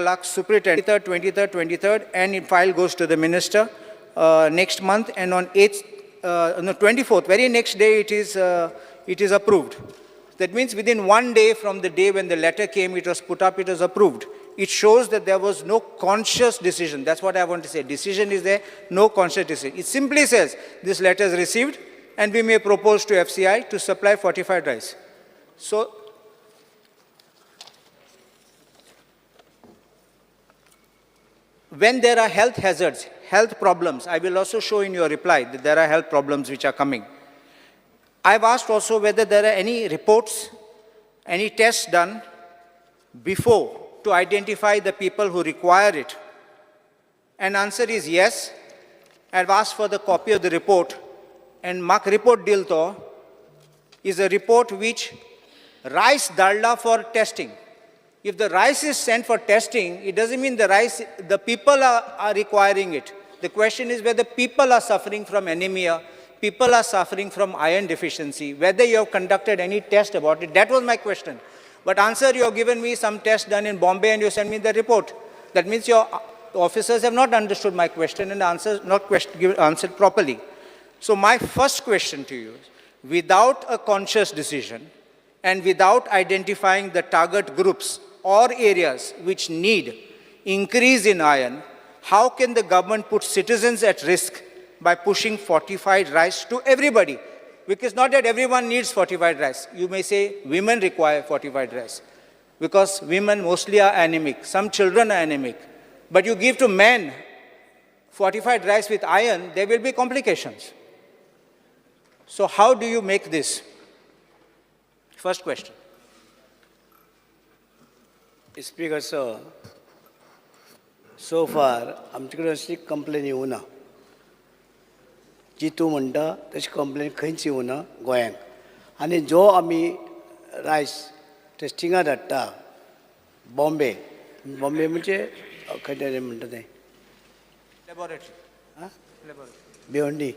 clerk, superintendent, 23rd, 23rd, and file goes to the minister next month, and on 24th, very next day, it is approved. That means within 1 day from the day when the letter came, it was put up, it was approved. It shows that there was no conscious decision. That's what I want to say. Decision is there, no conscious decision. It simply says, this letter is received, and we may propose to FCI to supply fortified rice. So, when there are health hazards, health problems, I will also show in your reply that there are health problems which are coming. I've asked also whether there are any reports, any tests done before to identify the people who require it. And answer is yes. I've asked for the copy of the report. And Mak report dilto is a report which rice dalda for testing. If the rice is sent for testing, it doesn't mean the people are requiring it. The question is whether people are suffering from anemia, people are suffering from iron deficiency, whether you have conducted any test about it. That was my question. But answer, you have given me some tests done in Bombay and you sent me the report. That means your officers have not understood my question and not answered properly. So my first question to you is, without a conscious decision and without identifying the target groups or areas which need increase in iron, how can the government put citizens at risk by pushing fortified rice to everybody? Because not that everyone needs fortified rice. You may say women require fortified rice because women mostly are anemic. Some children are anemic. But you give to men fortified rice with iron, there will be complications. So how do you make this? First question. Speaker, sir, so far, आमचे कडेन अशी complain येवना. जी तूं म्हणटा तशी complain खंयच येवना गोंयांत. आनी जो आमी रायस टेस्टिंगा धाडटा बॉम्बे म्हणजे खंय म्हणटा तें लॅबॉरेटरी भिवंडी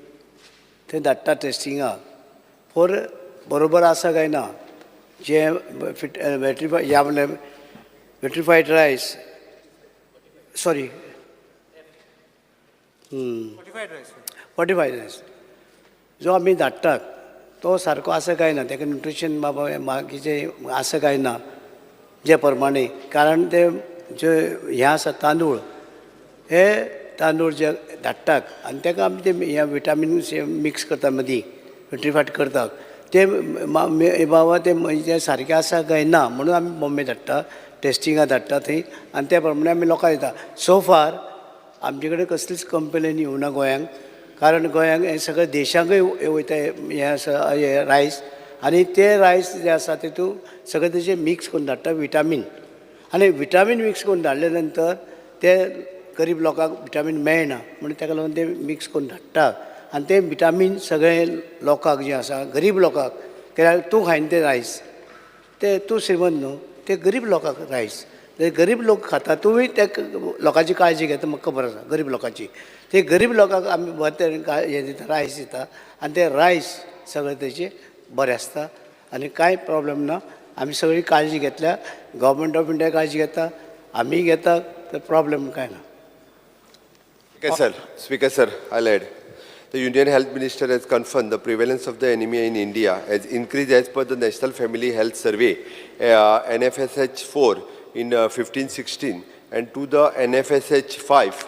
थंय धाडटा टेस्टिंगाक फॉर बरोबर आसा काय ना जे वेट्रिफायड रायस सॉरी fortified rice जो आमी धाडटात तो सारको आसा काय ना तेका न्यूट्रिशन बाकीचें आसा काय ना जे प्रमाणे कारण ते जे हें आसा तांदूळ हे तांदूळ जे धाडटात आनी तेका आमी ते ह्या विटामीन मिक्स करता मदीं वेट्रिफायड करतात ते बाबा ते सारकें आसा काय ना म्हणून आमी बॉम्बे धाडटा टेस्टिंगाक धाडटा थंय आनी त्या प्रमाणे आमी लोकांक दिता सो फार आमचे कडेन कसलीच कंप्लेन येवना गोंयांक कारण गोंयांक हें सगळें देशाकय वयता हें आसा हें रायस आनी ते रायस जे आसा तितून सगळें तेजें मिक्स करून धाडटा विटामीन आनी विटामीन मिक्स करून धाडले नंतर ते गरीब लोकांक विटामीन मेळना म्हणून ताका लागून ते मिक्स करून धाडटा आनी ते विटामीन सगळे लोकांक जे आसा गरीब लोकांक कित्याक तूं खायन ते रायस ते तूं श्रीमंत न्हू ते गरीब लोकांक रायस गरीब लोक खाता तुमी त्या लोकांची काळजी घेता म्हाका खबर आसा गरीब लोकांची ते गरीब लोकांक आमी बरें हें दिता रायस दिता आनी ते रायस सगळें तेजे बरें आसता आनी कांय प्रॉब्लेम ना आमी सगळी काळजी घेतल्या गव्हर्मेंट ऑफ इंडिया काळजी घेता आमी घेता तर प्रॉब्लेम कांय ना. Speaker sir, I'll add. The Union Health Minister has confirmed the prevalence of the anemia in India has increased as per the National Family Health Survey, NFSH4 in 15-16 and to the NFSH5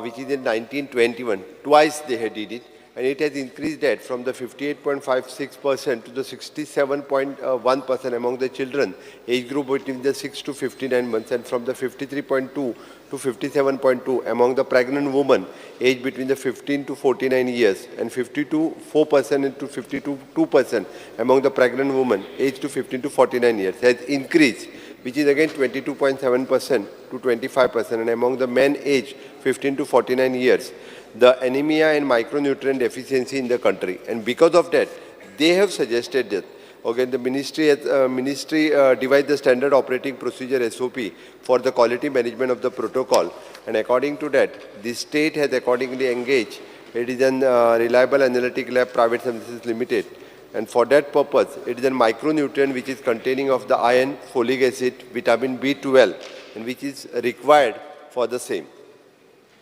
which is in 1921. Twice they had did it and it has increased that from the 58.56% to the 67.1% among the children age group between the 6 to 59 months and from the 53.2 to 57.2 among the pregnant women aged between the 15 to 49 years and 52.4% to 52.2% among the pregnant women aged to 15 to 49 years has increased, which is again 22.7% to 25%, and among the men aged 15 to 49 years, the anemia and micronutrient deficiency in the country. And because of that, they have suggested that okay, the ministry devised the standard operating procedure SOP for the quality management of the protocol, and according to that, the state has accordingly engaged. It is an Reliable Analytic Lab Private Services Limited And for that purpose, it is a micronutrient which is containing of the iron, folic acid, vitamin B12, and which is required for the same.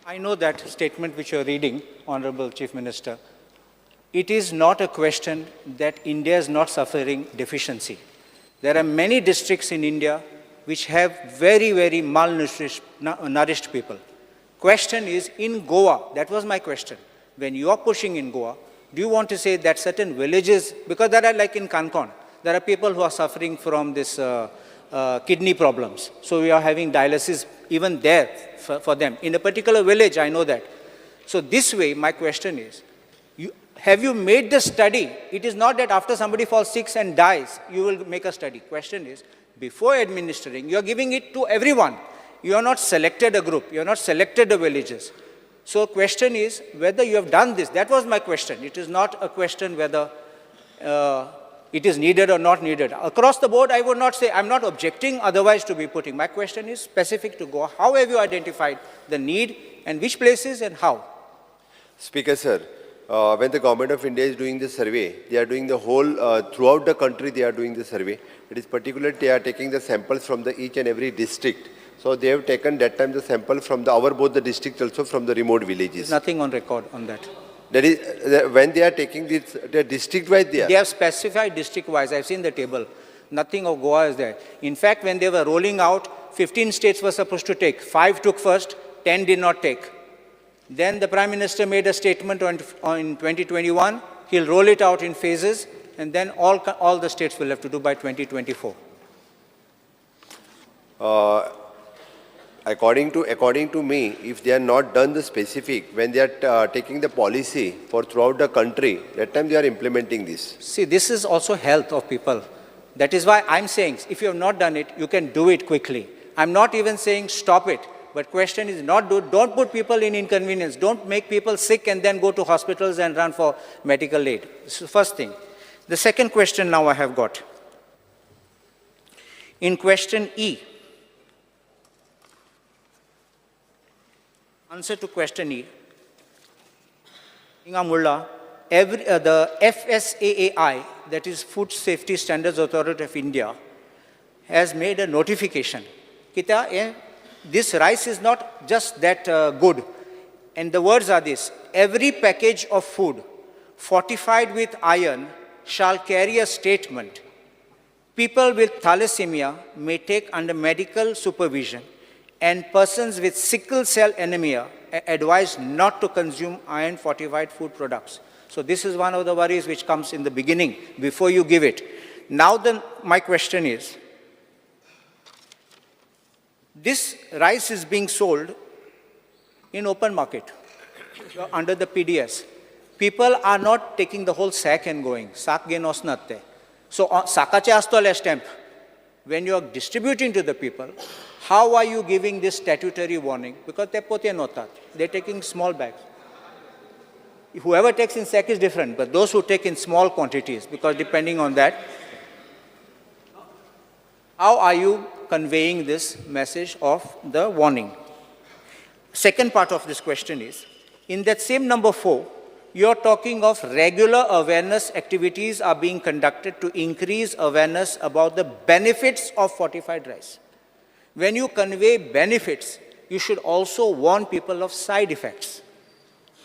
I know that statement which you're reading, Honorable Chief Minister. It is not a question that India is not suffering deficiency. There are many districts in India which have very, very malnourished people. Question is, in Goa, that was my question. When you are pushing in Goa, do you want to say that certain villages, because there are like in Kankan, there are people who are suffering from this kidney problems. So we are having dialysis even there for them. In a particular village, I know that. So this way, my question is, have you made the study? It is not that after somebody falls sick and dies, you will make a study. Question is, before administering, you are giving it to everyone. You are not selected a group. You are not selected the villages. So question is whether you have done this. That was my question. It is not a question whether it is needed or not needed. Across the board, I would not say, I'm not objecting otherwise to be putting. My question is specific to Goa. How have you identified the need and which places and how? Speaker, sir, when the government of India is doing the survey, they are doing the whole, throughout the country they are doing the survey. It is particularly they are taking the samples from the each and every district. So they have taken that time the sample from both the districts also from the remote villages. There's nothing on record on that. That is, when they are taking this, they are district-wise they are. They have specified district-wise. I've seen the table. Nothing of Goa is there. In fact, when they were rolling out, 15 states were supposed to take. 5 took first, 10 did not take. Then the Prime Minister made a statement in 2021. He'll roll it out in phases, and then all the states will have to do by 2024. According to me, if they are not done the specific, when they are taking the policy for throughout the country, that time they are implementing this. See, this is also health of people. That is why I'm saying, if you have not done it, you can do it quickly. I'm not even saying stop it. But question is don't put people in inconvenience. Don't make people sick and then go to hospitals and run for medical aid. This is the first thing. The second question now I have got. In question E, answer to question E, Ingamulla, the FSAAI, that is Food Safety Standards Authority of India, has made a notification. This rice is not just that good. And the words are this: every package of food fortified with iron shall carry a statement. People with thalassemia may take under medical supervision, and persons with sickle cell anemia are advised not to consume iron-fortified food products. So this is one of the worries which comes in the beginning, before you give it. Now my question is, this rice is being sold in open market under the PDS. People are not taking the whole sack and going. Sack genos natte. So sakache astole stamp. When you are distributing to the people, how are you giving this statutory warning? Because they're taking small bags. Whoever takes in sack is different, but those who take in small quantities, because depending on that, how are you conveying this message of the warning? Second part of this question is, in that same number 4, you're talking of regular awareness activities are being conducted to increase awareness about the benefits of fortified rice. When you convey benefits, you should also warn people of side effects.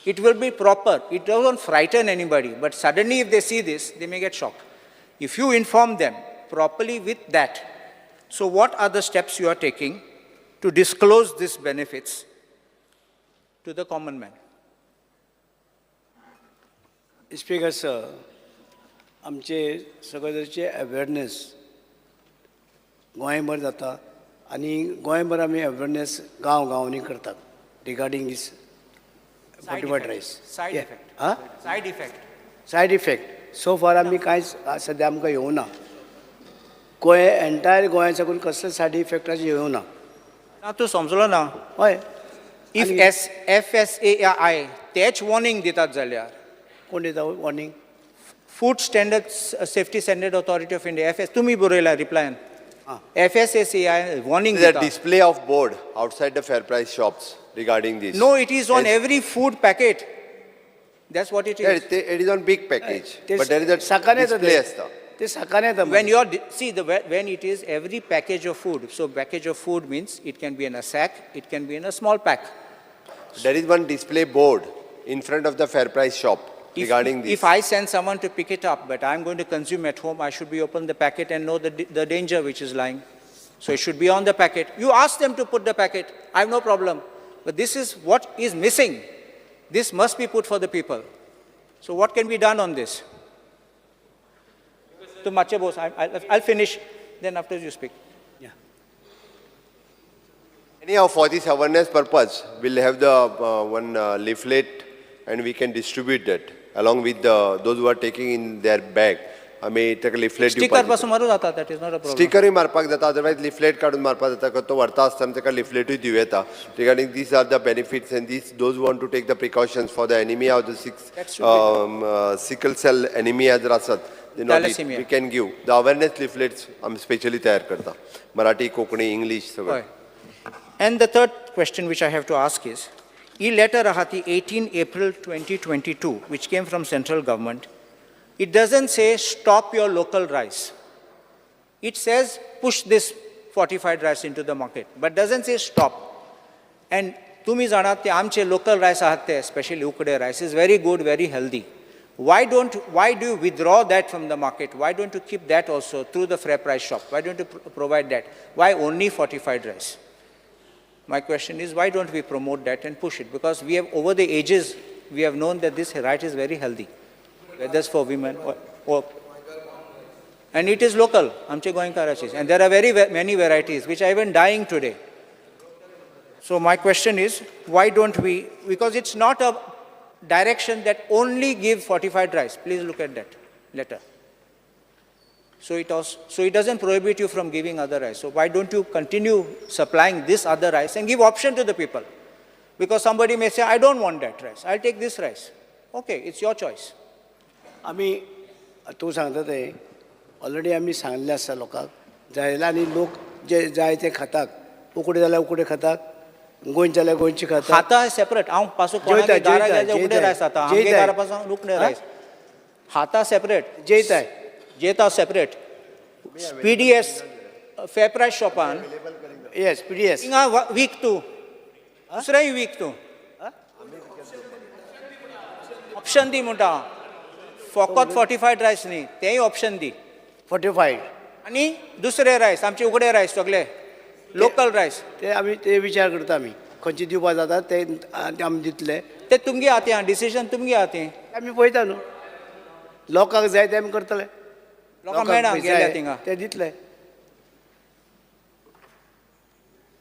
It will be proper. It doesn't frighten anybody, but suddenly if they see this, they may get shocked. If you inform them properly with that, so what are the steps you are taking to disclose these benefits to the common man? Speaker sir, आमचे सगळ्यांचे awareness गोंयभर जाता आनी गोंयभर आमी awareness गांवांनी करतात regarding दीस fortified rice. Side Yeah. effect. Huh? Side effect. Said effect so फार आमी कांयच सद्या आमकां येवना गोंय एंटायर गोंया साकून कसले सायड इफेक्टाचे येवना ना तूं समजलो ना. हय If FSAAI तेच warning दितात जाल्यार कोण दिता warning Food Standards Safety Standard Authority of India, FS, तुम्ही बरयला रिप्लायन. FSAAI warning There is a दिता. display of board outside the fair price shops regarding this. No, it is on Yes. every food packet. That's what it Yeah, is. it is on big package, ते but there is a सकाळी येतं display ते. असतं. ते सकाळी येतं When you're, see, when it is every package of food, so package of food means it can be in a sack, it can be in a small pack. There is one display board in front of the fair price shop regarding this. If I send someone to pick it up, but I'm going to consume at home, I should be open the packet and know the danger which is lying. So it should be on the packet. You ask them to put the packet, I have no problem. But this is what is missing. This must be put for the people. So what can be done on this? To Mache Bose, I'll finish, then after you speak. Anyhow, for this awareness purpose, we'll have the one leaflet and we can distribute that along with those who are taking in their bag. आम्ही ताका leaflet Sticker पासून मारू जाता, that is not a problem. स्टिकरूय मारपाक जाता, otherwise leaflet काढून मारपाक जाता, तो व्हरता आसतना ताका लिफलेटूय दिवं येता regarding these are the benefits and these those want to take the precautions for the anaemia of the sickle cell anaemia जर आसत Thalassemia. We can give the awareness leaflets आमी स्पेशली तयार करता मराठी कोंकणी इंग्लीश सगळं. Right. And the third question which I have to ask is, e-letter ahati 18 April 2022, which came from central government, it doesn't say stop your local rice. It says push this fortified rice into the market, but doesn't say stop. And तुम्ही जाणात ते आमचे local rice आहात ते, especially ukde rice, is very good, very healthy. Why do you withdraw that from the market? Why don't you keep that also through the fair price shop? Why don't you provide that? Why only fortified rice? My question is, why don't we promote that and push it? Because we have, over the ages, we have known that this rice is very healthy, whether it's for women or and it is local, amche Goenkarachis. And there are many varieties which are even dying today. So my question is, why don't we, because it's not a direction that only give fortified rice. Please look at that letter. So it doesn't prohibit you from giving other rice. So why don't you continue supplying this other rice and give option to the people? Because somebody may say, I don't want that rice, I'll take this rice. Okay, it's your choice. आम्ही तू सांगता ते already आम्ही सांगले आसा लोकांक जायला आनी लोक जे जाय ते खातात उकडे जाल्यार उकडे खातात गोंयचे जाल्यार गोंयचे खातात खाता सेपरेट हांव पासून कोणागे दारा गेले उकडे रायस खाता आमगे दारा पासून उकडे रायस खाता सेपरेट जेयताय जेता सेपरेट PDS fair price शॉपान येस PDS हिंगा वीक तू दुसरेंय वीक तू ऑप्शन दी म्हणटा फकत fortified रायस न्ही तेय ऑप्शन दी 45 आनी दुसरे रायस आमचे उकडे रायस सगळे लोकल रायस ते आमी ते विचार करता आमी खंयचे दिवपा जाता ते आमी दितले ते तुमगे हाती डिसिजन तुमगे हाती आमी पळयता न्हू लोकांक जाय ते आमी करतले लोकांक मेळना गेल्या थिंगा ते दितले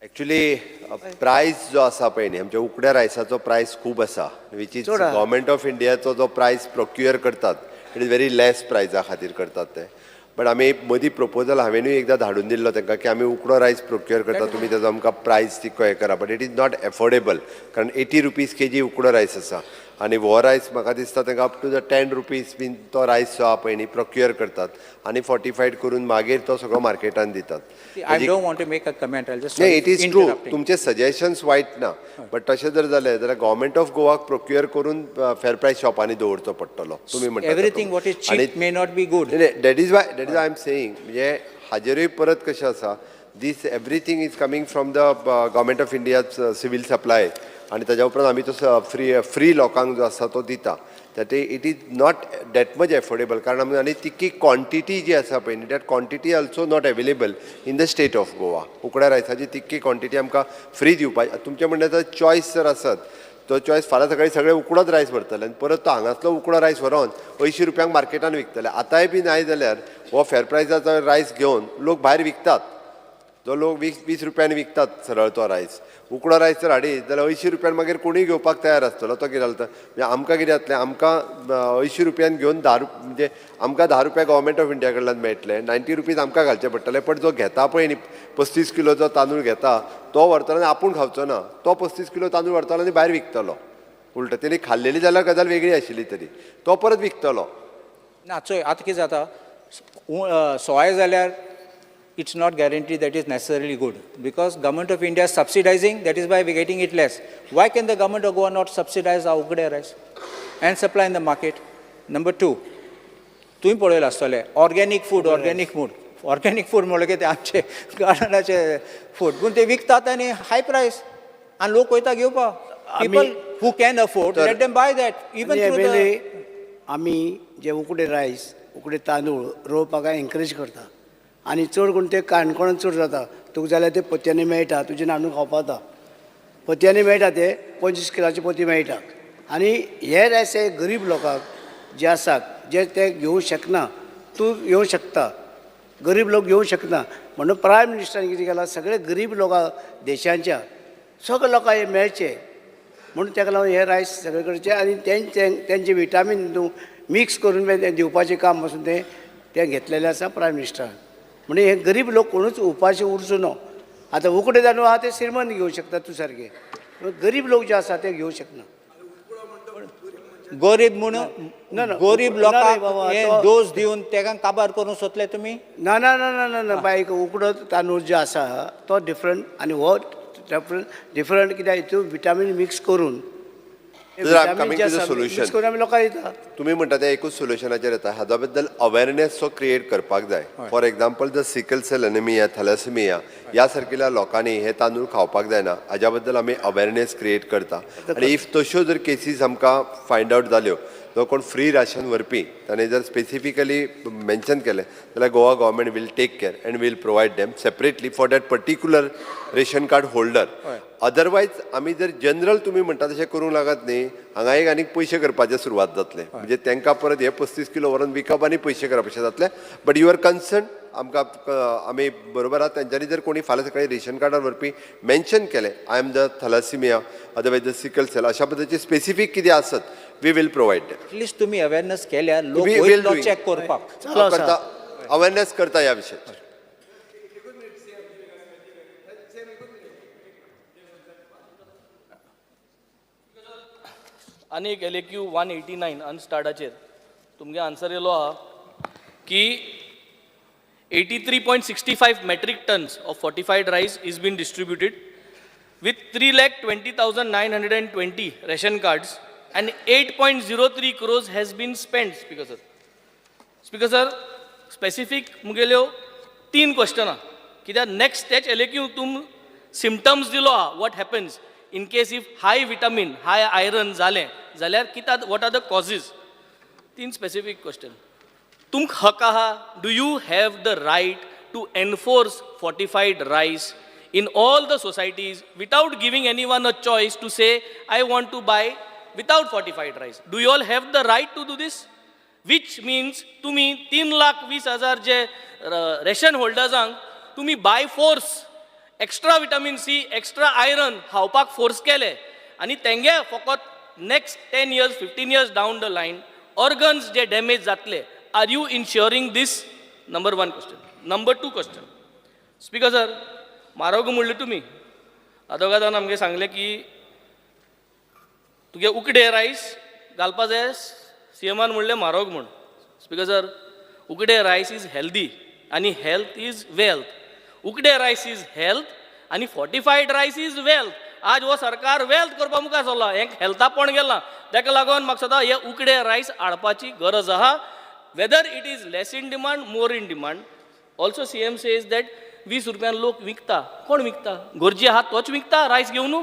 एक्चुअली प्रायस जो आसा पळय न्ही आमच्या उकड्या रायसाचो प्रायस खूब आसा विच इज चड आहा. गव्हर्मेंट ऑफ इंडियाचो जो प्रायस प्रोक्युअर करतात इट इज व्हेरी लेस प्रायसा खातीर करतात ते बट आमी मदीं प्रपोजल हांवेनूय एकदां धाडून दिल्लो तांकां की आमी उकडो रायस प्रोक्युअर करता तुमी ताजो आमकां प्रायस तिको हें करा but it is not affordable कारण 80 रुपीज केजी उकडो रायस आसा आनी हो रायस म्हाका दिसता तांकां अप टू द 10 रुपीज बीन तो रायस जो आहा पळय न्ही प्रोक्युअर करतात आनी फोर्टिफायड करून मागीर तो सगळो मार्केटान दितात. I don't want to make a comment. I'll just नाही इट इज ट्रू interrupting. तुमचे सजेशन्स वायट ना बट तशें जर जालें जाल्यार गव्हर्मेंट ऑफ गोवाक प्रोक्युअर करून फेर प्रायस शॉपांनी दवरचो पडटलो तुमी म्हणटा Everything what is cheap may not be good. That is why I am saying म्हणजे हाजेरूय परत कशें आसा this everything is coming from the government of India civil supply आनी ताज्या उपरांत आमी तो फ्री लोकांक जो आसा तो दिता that it is not that much affordable कारण आनी तितकी क्वॉन्टिटी जी आसा पळय न्ही that quantity also not available in the state of Goa उकड्या रायसाची तितकी क्वॉन्टिटी आमकां फ्री दिवपाची तुमचे म्हणटा चॉयस जर आसत तो चॉयस फाल्यां सकाळीं सगळे उकडोच रायस व्हरतले आनी परत तो हांगासलो उकडो रायस व्हरोन 80 रुपयांक मार्केटान विकतले आतांय बी नाय जाल्यार हो फेर प्रायसाचो रायस घेवन लोक भायर विकतात जो लोक 20 रुपयांनी विकतात सरळ तो रायस उकडो रायस जर हाडीत जाल्यार 80 रुपयान मागीर कोणूय घेवपाक तयार आसतलो तो कितें जाता म्हणजे आमकां कितें जातलें आमकां 80 रुपयान घेवन 10 म्हणजे आमकां 10 रुपया गव्हर्मेंट ऑफ इंडिया कडल्यान मेळटले 90 रुपीज आमकां घालचे पडटले पण जो घेता पळय न्ही 35 किलोचो तांदूळ घेता तो व्हरतलो आनी आपूण खावचो ना तो 35 किलो तांदूळ व्हरतलो आनी भायर विकतलो उलटो तेणी खाल्लेली जाल्यार गजाल वेगळी आशिल्ली तरी तो परत विकतलो ना चोय आतां कितें जाता सोय जाल्यार it's not guaranteed that it's necessarily good. Because government of India is subsidizing, that is why we're getting it less. Why can the government of Goa not subsidize our ukde rice and supply in the market? Number two, तुम्ही पळयला आसतले organic food म्हणले की ते आमचे गार्डनाचे food पूण ते विकतात आनी हाय प्रायस आनी लोक वयता घेवपाक people who can afford let them by that even आमी जे उकडे रायस उकडे तांदूळ रोवपाक एनकरेज करता आनी चड करून ते काणकोणांत चड जाता तुका जाल्यार ते पोतयांनी मेळटा तुजें हाडून खावपा जाता पोतयांनी मेळटा ते 25 किलाची पोती मेळटा आनी हे रायस हे गरीब लोकांक जे आसात जे ते घेवंक शकना तूं घेवंक शकता गरीब लोक घेवंक शकना म्हणून प्रायम मिनिस्टरान कितें केलां सगळे गरीब लोकांक देशांच्या सगळे लोकांक हे मेळचे म्हणून ताका लागून हे रायस सगळे करचे आनी तेंचे विटामीन मिक्स करून ते दिवपाचें काम पासून ते घेतलेलें आसा प्रायम मिनिस्टरान म्हणजे हे गरीब लोक कोणूच उपाशी उरचो न्हू आतां उकडे तांदूळ आहा ते श्रीमंत घेवंक शकता तूं सारके गरीब लोक जे आसा ते घेवंक शकना गरीब म्हणून गरीब लोकांक हे डोस दिवन ताका काबार करून सोदले तुमी ना ना ना ना ना ना बायक उकडो तांदूळ जो आसा तो डिफरंट आनी हो डिफरंट कित्याक हितून विटामीन मिक्स करून मिक्स करून आमी लोकांक दिता तुम्ही म्हणटा ते एकूच सोल्युशनाचेर येता हाच्या बद्दल अवेरनेस सो क्रिएट करपाक जाय for example the sickle cell anaemia thalassaemia ह्या सारकिल्या लोकांनी हे तांदूळ खावपाक जायना हाच्या बद्दल आमी अवेरनेस क्रिएट करता आनी इफ तश्यो जर केसीस आमकां फायंड आउट जाल्यो जो कोण फ्री राशन व्हरपी ताणें जर स्पेसिफिकली मेन्शन केलें जाल्यार Goa government will take care and will provide them separately for that particular ration card holder otherwise आमी जर जनरल तुमी म्हणटा तशें करूंक लागत न्ही हांगा एक आनीक पयशे करपाचे सुरवात जातले म्हणजे तांकां परत हे 35 किलो व्हरून विकप आनी पयशे करप अशें जातलें बट युअर कन्सर्न आमकां आमी बरोबर आहा तेंच्यांनी जर कोणी फाल्यां सकाळी रेशन कार्डार व्हरपी मेन्शन केलें I am the thalassaemia otherwise the sickle cell अशा पद्दतीचे स्पेसिफीक कितें आसत we will provide them at least तुमी अवेरनेस केल्यार लोक वयलो चॅक करपाक अवेरनेस करता ह्या विशयाचेर आनी एक LAQ 189 अनस्टार्टाचेर तुमगे आन्सर येयलो आहा की 83.65 metric tons of fortified rice is been distributed with 3,20,920 ration cards and 8.03 crores has been spent. Speaker sir, specific मुगेल्यो 3 question कित्याक नेक्स्ट स्टेज LAQ तुम सिम्पटम्स दिलो आहा what happens in case if high vitamin, high iron जालें जाल्यार कित्याक what are the causes? 3 specific question. तुमक हक आहा, do you have the right to enforce fortified rice in all the societies without giving anyone a choice to say, I want to buy without fortified rice? Do you all have the right to do this? Which means तुम्ही 3,20,000 जे ration होल्डर्सांक तुम्ही by force extra vitamin C extra iron खावपाक force केले आनी तेंगे फकत next 10 years 15 years down the line organs जे डॅमेज जातले are you ensuring this number 1 question number 2 question speaker sir म्हारग म्हणले तुमी आदोगादान आमगे सांगले की तुगे उकडे रायस घालपा जाय CMान म्हणले म्हारग म्हण स्पीकर सर उकडे रायस इज हेल्दी आनी हेल्थ इज वेल्थ उकडे रायस इज हेल्थ आनी फॉर्टिफायड रायस इज वेल्थ आज हो सरकार वेल्थ करपा मुखार सरला हें हेल्था पण गेलां ताका लागून म्हाका सदां हे उकडे रायस हाडपाची गरज आहा weather it is less in demand more in demand also CM says that 20 रुपयान लोक विकता कोण विकता गरजे आहा तोच विकता रायस घेवन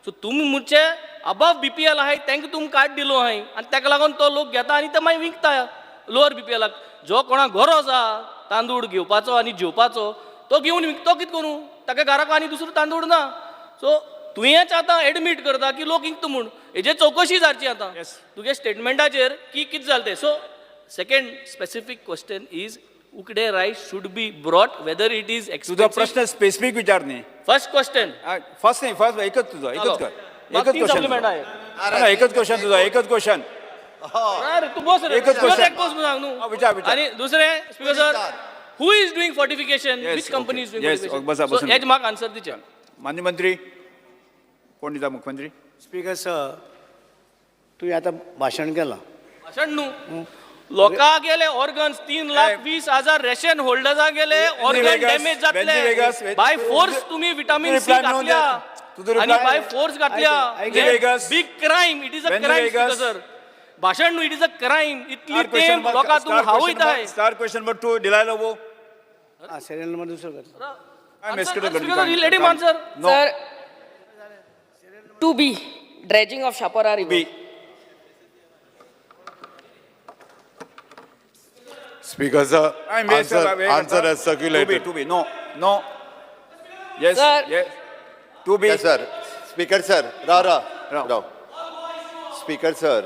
सो तुमी मुझे अबव BPL आहाय तांकां तुमकां कार्ड दिलो आहाय आनी ताका लागून तो लोक घेता आनी ते मागीर विकता लोअर BPLाक जो कोणाक गरज आहा तांदूळ घेवपाचो आनी जेवपाचो तो घेवन विकतो कितें करूं ताका घराक आनी दुसरो तांदूळ ना सो तुवेंच आतां एडमीट करता की लोक विकता म्हूण हेजेर चवकशी जावची आतां तुगे स्टेटमेंटाचेर की कितें जालें तें so second specific question is उकडे rice should be brought whether it is तुझा प्रश्न स्पेसिफिक विचार न्ही फर्स्ट क्वेश्चन फर्स्ट नाही फर्स्ट एकच तुझा एकच कर एकच सप्लिमेंट आहे क्वेश्चन एकच क्वेश्चन तुझा एकच क्वेश्चन अरे तू बोस रे एकच question. एक बोस सांग न्हू विचार विचार आणि दुसरे speaker sir who is doing fortification which company is doing fortification hedge म्हाका आन्सर दिचे मान्य मंत्री कोण दिता मुख्यमंत्री स्पीकर सर तुवें आतां भाशण केलां भाशण न्हू लोकां गेले ऑर्गन्स 3,20,000 रेशन होल्डर्सां गेले organ Vegas, damage Benji Vegas, जातले बाय फोर्स तुम्ही विटामिन सी reply मिळून घातल्या द्या. तुझं आणि reply- बाय फोर्स घातल्या Benji Vegas. Big crime it is a Benji crime Vegas. Sir भाषण न्हू it is a crime Italy Star question तेंब mark- लोकां star तुम्ही question हावयताय mark- Star question number 2, Delay Lobo. हां सिरियल नंबर दुसरं करतो I'm escalating. let him answer. No. Sir, 2B, dredging of Shapora River. B. Speaker, sir, I'm very answer, sorry, answer as circulated. 2B. No, no. Yes, Sir. yes. 2B. Yes, sir. Speaker, sir. Rao Rao. Rao speaker sir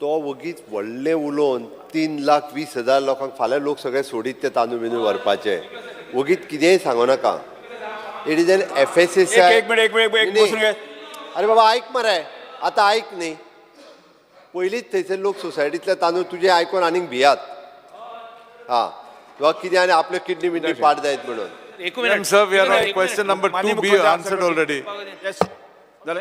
तो वगीच व्हडलें उलोवन 3,20,000 लोकांक फाल्यां लोक सगळे सोडीत ते तांदूळ बिंदूळ व्हरपाचे वगीत कितेंय सांगो नाका इट इज एन FSSAI एक मिनिट बसून घे. अरे बाबा ऐक मरे आतां ऐक न्ही पयलींच थंयसर लोक सोसायटींतले तांदूळ तुजे आयकून आनीक भियात हां किंवा कितें आनी आपल्यो किडनी बिडनी पाड जायत म्हणून एक Madam, sir, we are on question number माननीय 2B मुख्यमंत्री answered already. Yes. झाले?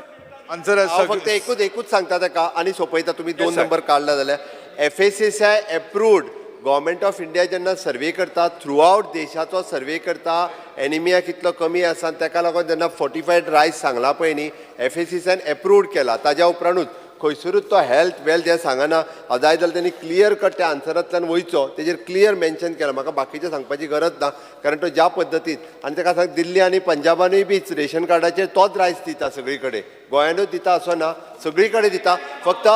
Answer as हांव फक्त circulated. एकूच सांगता ताका आनी सोंपयता तुमी Yes, 2 sir. नंबर काडला जाल्यार FSSAI approved government of India जेन्ना सर्वे करता थ्रू आवट देशाचो सर्वे करता एनिमिया कितलो कमी आसा आनी ताका लागून जेन्ना फोर्टिफायड रायस सांगला पळय न्ही FSSAIन एप्रूव्ड केला ताज्या उपरांतूच खंयसरूच तो हेल्थ वेल्थ हें सांगना जाय जाल्यार त्यांनी क्लियर कट त्या आन्सरांतल्यान वयचो तेजेर क्लियर मेन्शन केला म्हाका बाकीचें सांगपाची गरज ना कारण तो ज्या पद्दतीन आनी ताका सांग दिल्ली आनी पंजाबानूय बी रेशन कार्डाचेर तोच रायस दिता सगळी कडेन गोंयानूच दिता असो ना सगळी कडेन दिता फक्त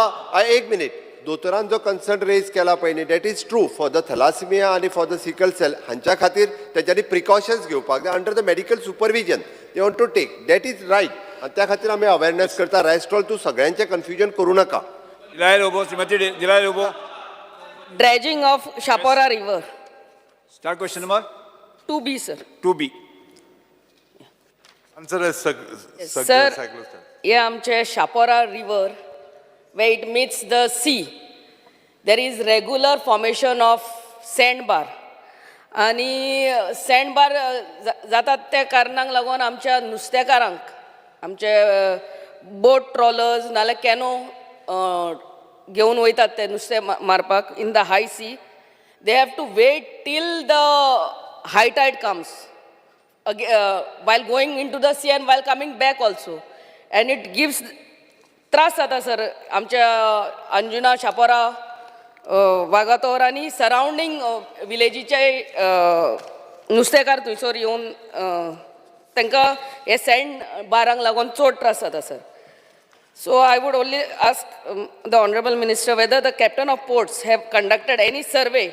एक मिनीट दोतोरान जो कन्सर्न रेज केला पळय न्ही that is true for the thalassemia आनी फॉर द सिकल सेल हांच्या खातीर तेच्यांनी प्रिकॉशन्स घेवपाक जाय under the medical supervision they want to take that is right आनी त्या खातीर आमी अवेरनेस करता रेस्टॉल तूं सगळ्यांचें कन्फ्युजन करूं नाका Delay Lobo, Shrimati Delay Lobo. Dredging of Shapora River. Start question number 2B, sir. 2B. Answer as Sir, circulated. हे आमचे Chapora river where it meets the sea. There is regular formation of sandbar. आणि sandbar जातात त्या कारणाक लागून आमच्या नुस्तेकारांक आमचे बोट trollers नाल्यार कॅनो घेवन वयतात ते नुस्तें मारपाक in the high sea they have to wait till the high tide comes while going into the sea and while coming back also and it gives त्रास जाता सर आमच्या अंजुना शापोरा वागातोर आनी सरावंडींग विलेजीचे नुस्तेकार थंयसर येवन तांकां हे सँड बारांक लागून चड त्रास जाता sir So I would only ask the Honorable Minister whether the captain of ports have conducted any survey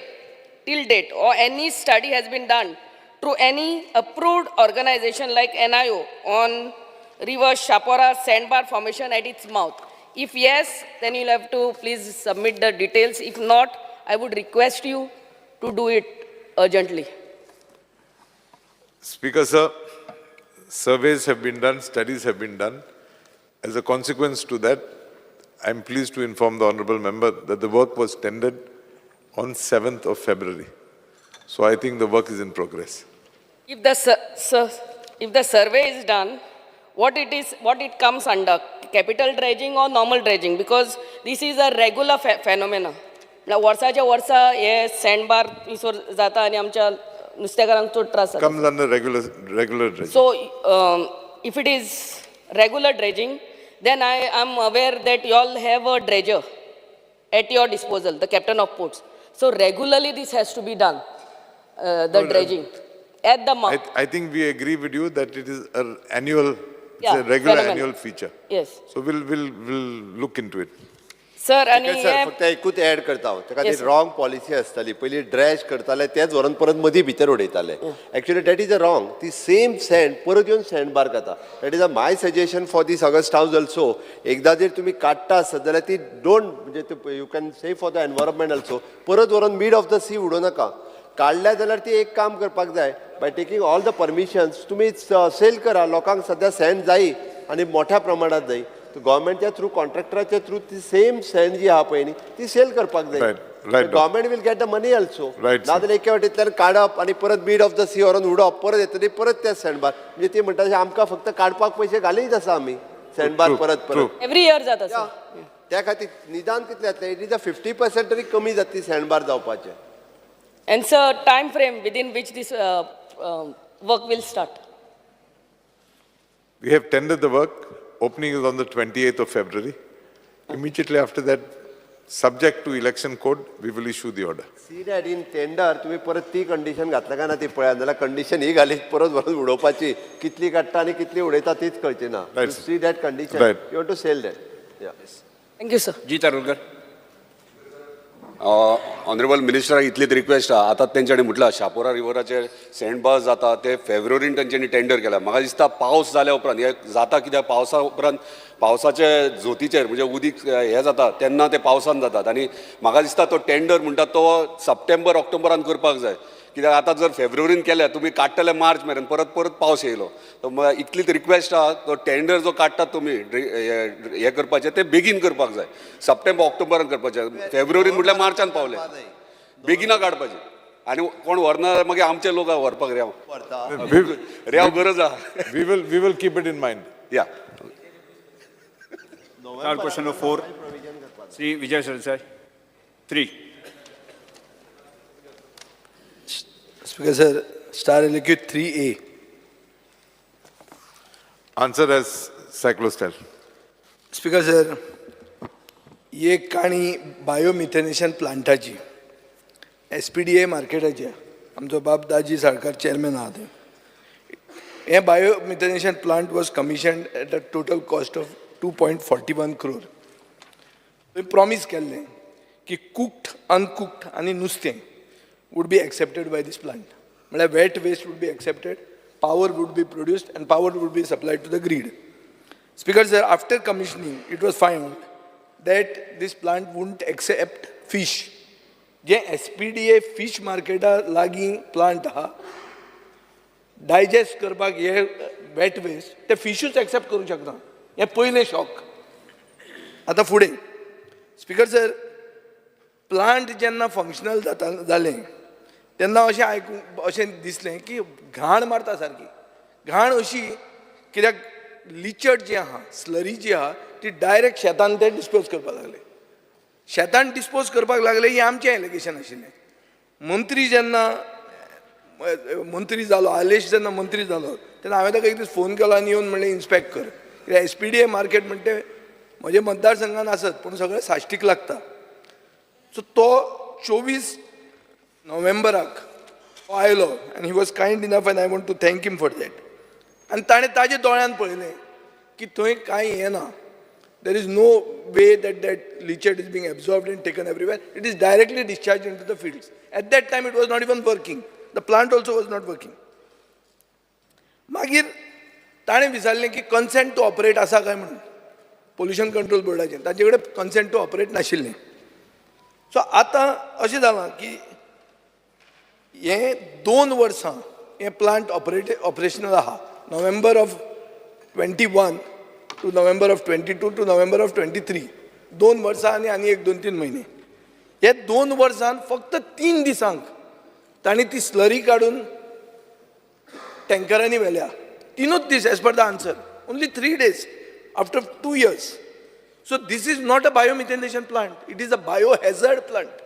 till date or any study has been done through any approved organization like NIO on river Shapora sandbar formation at its mouth. If yes, then you'll have to please submit the details. If not, I would request you to do it urgently. Speaker, sir, surveys have been done, studies have been done. As a consequence to that, I'm pleased to inform the honourable member that the work was tendered on 7th of February. So I think the work is in progress. If the survey is done, what it comes under, capital dredging or normal dredging? Because this is a regular phenomena. Now, वर्साच्या वर्सा हे sandbar थंयसर जाता आनी आमच्या नुस्तेकारांक चड त्रास जाता. Comes under regular dredging. So, if it is regular dredging, then I am aware that you all have a dredger at your disposal, the captain of ports. So regularly this has to be done, the dredging at the mouth. I think we agree with you that it is an annual, it's Yeah, a regular phenomenon. annual feature. Yes. So we'll look into it. Sir, आणि sir फक्त एकूच add करता हांव ताका ती Yes, sir. Wrong policy आसताली पयलीं ड्रॅश करताले तेच व्हरून परत मदीं भितर उडयताले actually that is a wrong ती सेम सँड परत येवन सँड बार करता that is a my suggestion for this August house also एकदा जर तुम्ही काडटा आसत जाल्यार ती डोंट म्हणजे you can save for the environment also परत व्हरून मिड ऑफ द सी उडोव नाका काडल्या जाल्यार ती एक काम करपाक जाय by taking all the permissions तुम्ही सेल करा लोकांक सद्या सँड जायी आनी मोठ्या प्रमाणात जायी गव्हर्मेंटच्या थ्रू कॉन्ट्रॅक्टराच्या थ्रू ती सेम सँड जी आहा पळय न्ही ती सेल करपाक जाय Right. Government will get the money also Right, sir. नाजाल्यार एके वाटेंतल्यान काडप आनी परत मिड ऑफ द सी व्हरून उडोवप परत येतली परत ते सँडबार म्हणजे ती म्हणटा आमकां फक्त काडपाक पयशे घालीत आसा आमी सँडबार True, परत true. परत every year जाता सर. त्या खातीर निदान कितले जातले इट इज अ 50% तरी कमी जातली सँडबार जावपाचे. And sir, time frame within which this work will start? We have tendered the work. Opening is on the 28th of February. Immediately after that, subject to election code, we will issue the order. See that in tender तुम्ही परत ती condition घातल्या काय ना ती पळया नाल्यार condition ही घाली परत परत उडोवपाची कितली काडटा आनी कितली उडयता तीच कळची ना. Right, see that condition Right. You want to sell that. Thank you, sir. जी तारुलकर. ऑनरेबल मिनिस्टराक इतलीच रिक्वेस्ट आहा आतां तेंच्यांनी म्हटलां शापोरा रिवराचेर सँडबार्स जाता ते फेब्रुवारीन तेंच्यांनी टेंडर केला. म्हाका दिसता पावस जाल्या उपरांत हे जाता कित्याक पावसा उपरांत पावसाचे जोतीचेर म्हणजे उदीक हे जाता तेन्ना ते पावसान जातात आनी म्हाका दिसता तो टेंडर म्हणटा तो सप्टेंबर ऑक्टोबरान करपाक जाय कित्याक आतां जर फेब्रुवारीन केले तुमी काडटले मार्च मेरेन परत परत पावस येयलो. इतलीच रिक्वेस्ट आहा तो टेंडर जो काडटात तुमी हे करपाचें ते बेगीन करपाक जाय. सप्टेंबर ऑक्टोबरान करपाचें फेब्रुवारीन म्हटल्यार मार्चान पावले बेगिना काडपाचें आनी कोण व्हरना मागीर आमचे लोक व्हरपाक रेंव गरज आहा. We will keep it in mind. या Start question number 4. Sri Vijay Sarasai. 3. Speaker sir, star LQ 3A. Answer as cyclostyle. Speaker sir, ही एक काणी बायोमिथेनेशन प्लांटाची SPDA मार्केटाची आमचो बाब दाजी साळकार चेअरमॅन आहा थंय. हे biomethanation plant was commissioned at a total cost of 2.41 crore. थंय promise केल्लें की कुक्ड अनकुक्ड आनी नुस्तें would be accepted by this plant. Matlab wet waste would be accepted, power would be produced and power would be supplied to the grid. Speaker sir, after commissioning, it was found that this plant wouldn't accept fish. जे SPDA fish market लागी plant हा digest करपाक हे wet waste ते fishूच accept करू शकना. हे पयले shock. आता फुडें. Speaker sir, प्लांट जेन्ना फंक्शनल जालें तेन्ना अशें आयकूंक अशें दिसलें की घाण मारता सारकी. घाण अशी कित्याक लिचड जी आहा स्लरी जी आहा ती डायरेक्ट शेतान ते डिस्पोज करपाक लागले. शेतान डिस्पोज करपाक लागले ही आमचें एलिगेशन आशिल्लें. मंत्री जेन्ना मंत्री जालो आलेश जेन्ना मंत्री जालो तेन्ना हांवें ताका एक दीस फोन केलो आनी येवन म्हणलें इन्स्पेक्ट कर कित्याक SPDA मार्केट म्हणटा तें म्हज्या मतदारसंघान आसत पूण सगळें साश्टीक लागता. सो तो 24 नोव्हेंबराक आयलो आनी he was kind enough and I want to thank him for that. आनी ताणें ताजे दोळ्यान पळयलें की थंय कांय हें ना. There is no way that leached is being absorbed and taken everywhere. It is directly discharge into the fields. At that time it was not even working. The plant also was not working. मागीर ताणें विचारलें की consent to operate आसा काय म्हणून pollution control बोर्डाचें. ताजे कडेन कन्सेंट टू ऑपरेट नाशिल्लें. सो आतां अशें जालां की हे 2 वर्सां हे प्लांट ऑपरेशनल आहा. November of 21 to November of 22 to November of 23. 2 वर्सां आनी एक 2-3 म्हयने. हे 2 वर्सांत फक्त 3 दिसांक तांणी ती स्लरी काडून टँकरांनी व्हेल्या. 3च दीस as per the answer. Only 3 days after 2 years. So this is not a biomethanation plant. It is a biohazard plant.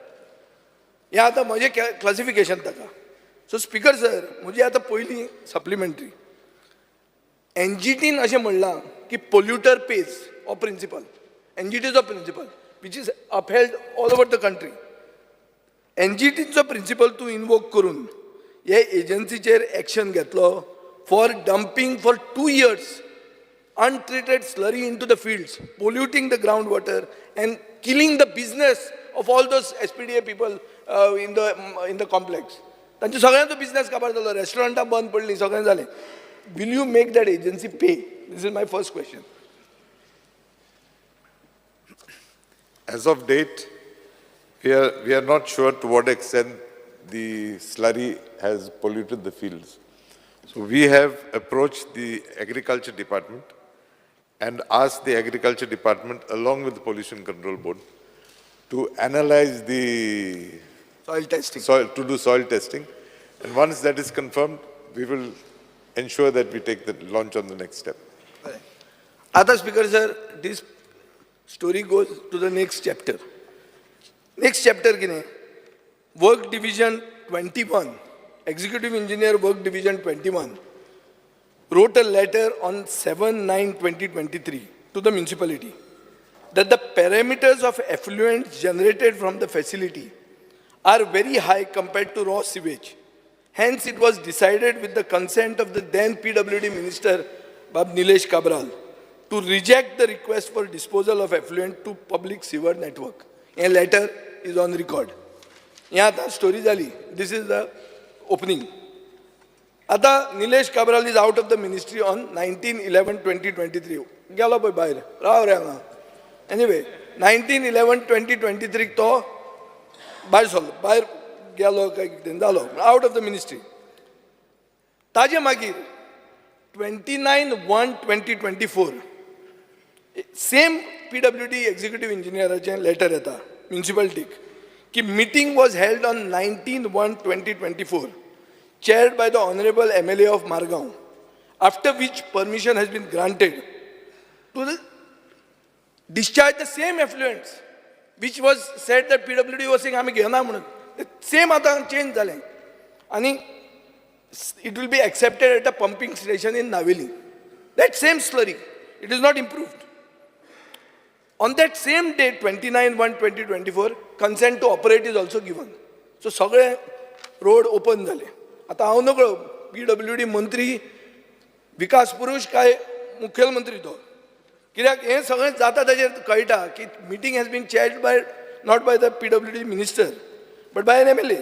हे आतां म्हजें क्लासिफिकेशन ताका. सो स्पीकर सर म्हजी आतां पयली सप्लिमेंटरी NGTन अशें म्हणलां की पोल्युटर पेज हो प्रिंसिपल. NGTचो principle which is upheld all over the country. NGTचो प्रिंसिपल तूं इनवोक करून हे एजन्सीचेर एक्शन घेतलो for dumping for 2 years untreated slurry into the fields, polluting the groundwater and killing the business of all those SPDA people in the complex. तांचो सगळ्यांचो business काबार जालो. रेस्टॉरंटां बंद पडलीं. सगळें जालें. Will you make that agency pay? This is my first question. As of date, we are not sure to what extent the slurry has polluted the fields. So we have approached the Agriculture Department and asked the Agriculture Department, along with the Pollution Control Board, to analyze the Soil testing. to do soil testing. And once that is confirmed, we will ensure that we take the launch on the next step. आता speaker sir, this story goes to the next chapter. Next chapter कितें? Work Division 21, Executive Engineer Work Division 21, wrote a letter on 7/9/2023 to the municipality that the parameters of effluent generated from the facility are very high compared to raw sewage. Hence, it was decided with the consent of the then PWD Minister, Bab Nilesh Kabral, to reject the request for disposal of effluent to public sewer network. A letter is on record. Here the story jali. This is the opening. Ata Nilesh Kabral is out of the ministry on 19/11/2023. Gelo boy bahir. Rao re. Anyway, 19/11/2023 to bahir gelo dalo out of the ministry. Taje magir 29/1/2024 same PWD executive engineer letter येता municipality ki meeting was held on 19/1/2024 chaired by the honorable MLA of Margao, after which permission has been granted to discharge the same effluents which was said that PWD was saying आम्ही घेना म्हणून. The same आता change झाले आणि it will be accepted at a pumping station in Naveli. That same slurry, it is not improved. On that same day, 29/1/2024, consent to operate is also given. So सगळे road open झाले. आता हांव नकळो PWD मंत्री विकास पुरुष काय मुखेलमंत्री तो. कित्याक हें सगळें जाता ताचेर कळटा की meeting has been chaired by not by the PWD minister but by an MLA.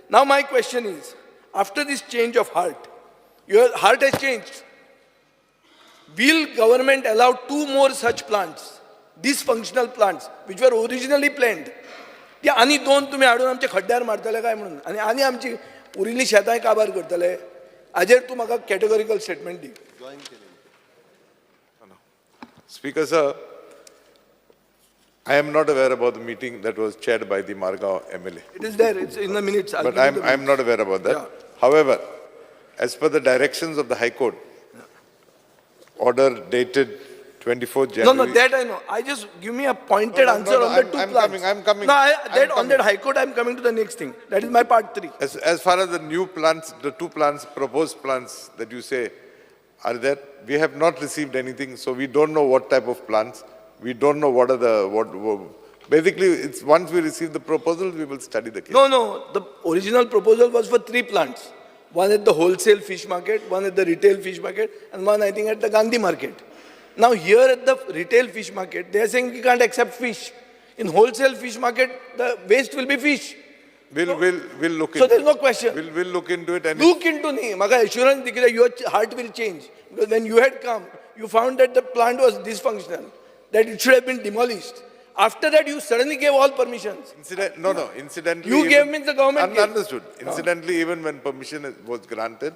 Now my question is, after this change of heart, your heart has changed. Will government allow 2 more such plants, dysfunctional plants, which were originally planned? ते आनी 2 तुम्ही हाडून आमच्या खड्ड्यार मारतले काय म्हणून आनी आमची उरिल्ली शेतांय काबार करतले हाजेर तूं म्हाका कॅटेगोरिकल स्टेटमेंट दी. Speaker, sir, I am not aware about the meeting that was chaired by the Margao MLA. It is there, it's in the minutes. I'll But give you the I'm not aware about that. Yeah. However, as per the directions of the High Court, order dated 24th January. No, that I know. I just give me a pointed answer on the 2 plants. I'm coming. No, I'm on that High Court, I'm coming to the next thing. That is my part 3. As far as the new plants, the 2 plants, proposed plants that you say are there, we have not received anything, so we don't know what type of plants. We don't know what are basically, it's once we receive the proposal, we will study the case. No, the original proposal was for 3 plants. One at the wholesale fish market, one at the retail fish market, and one I think at the Gandhi market. Now here at the retail fish market, they are saying we can't accept fish. In wholesale fish market, the waste will be fish. We'll look into it. So there's no question. We'll look into it. And Look into me. Maka assurance dikhi your heart will change. Because when you had come, you found that the plant was dysfunctional, that it should have been demolished. After that, you suddenly gave all permissions. Incidentally. You gave means the government gave. Understood. Incidentally, even when permission was granted,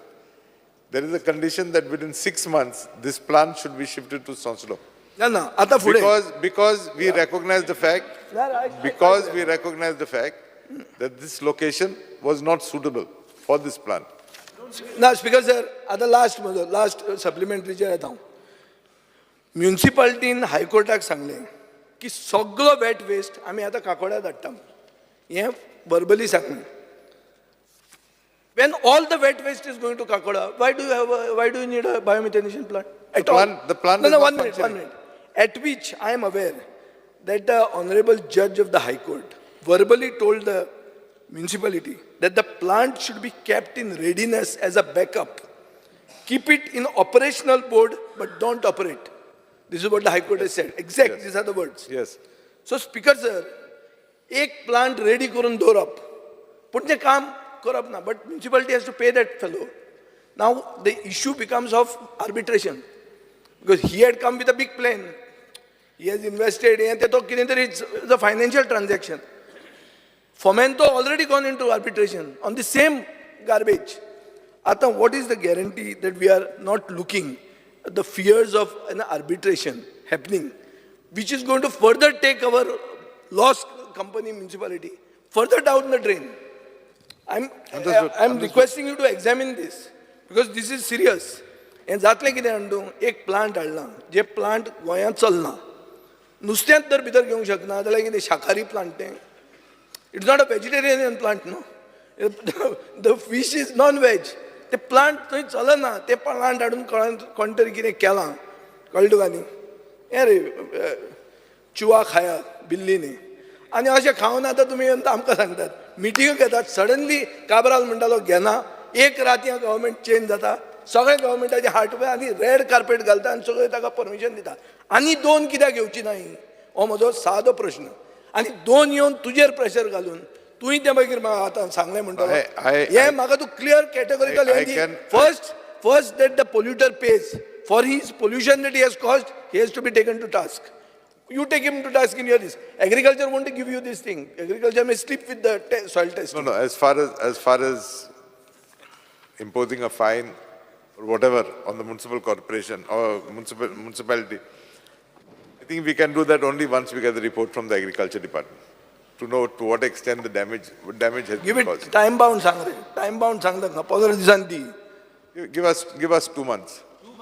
there is a condition that within 6 months, this plant should be shifted to Sonsolo. No. Ata fude. Because we recognize the fact, that this location was not suitable for this plant. Now, Speaker sir, at the last supplementary जे येता म्युनिसिपालिटीन हायकोर्टाक सांगलें की सगळो wet waste आमी आतां काकोड्या धाडटा हें verbally सांगलें. When all the wet waste is going to Kakoda, why do you need a biomethanation plant? The plant is No, not 1 minute. functioning. At which I am aware that the Honorable Judge of the High Court verbally told the municipality that the plant should be kept in readiness as a backup. Keep it in operational mode, but don't operate. This is what the High Court has said. Exact, Yes. These are the words. Yes. So, Speaker sir, एक plant ready करून दवरप, पूण तें काम करप ना, but municipality has to pay that fellow. Now the issue becomes of arbitration, because he had come with a big plan. He has invested, and it's a financial transaction. Fomento already gone into arbitration on the same garbage. Ata, what is the guarantee that we are not looking at the fears of an arbitration happening, which is going to further take our lost company municipality further down the drain? I'm requesting you to examine this, because this is serious. And जातले कितें आणू एक plant हाडला जे plant गोंयांत चलना नुस्त्यांत जर भितर घेवंक शकना जाल्यार कितें शाकाहारी प्लांट तें it's not a vegetarian plant न्हू the fish is non veg ते प्लांट थंय चलना ते प्लांट हाडून कोण तरी कितें केलां कळ्ळें तुका न्ही हें रे चुवा खायात बिल्लींनी आनी अशें खावन आतां तुमी आमकां सांगतात मिटींग घेतात सडनली काबराल म्हणटालो घेना एक राती गव्हर्मेंट चेंज जाता सगळे गव्हर्मेंटाचे हार्टवे आनी रेड कार्पेट घालता आनी सगळे ताका परमिशन दिता आनी 2 कित्याक घेवची ना ही हो म्हजो सादो प्रश्न आनी 2 येवन तुजेर प्रेशर घालून तुवें तें मागीर म्हाका आतां सांगलें म्हणटलो हें म्हाका तूं clear categorical first that the polluter pays for his pollution that he has caused he has to be taken to task You take him to task in your this. Agriculture won't give you this thing. Agriculture may sleep with the soil test. No, as far as imposing a fine or whatever on the municipal corporation or municipality, I think we can do that only once we get the report from the agriculture department to know to what extent the damage has Give been it caused. time bound sang re. Time bound sang da 15 दिसांनी दी. Give us 2 months. 2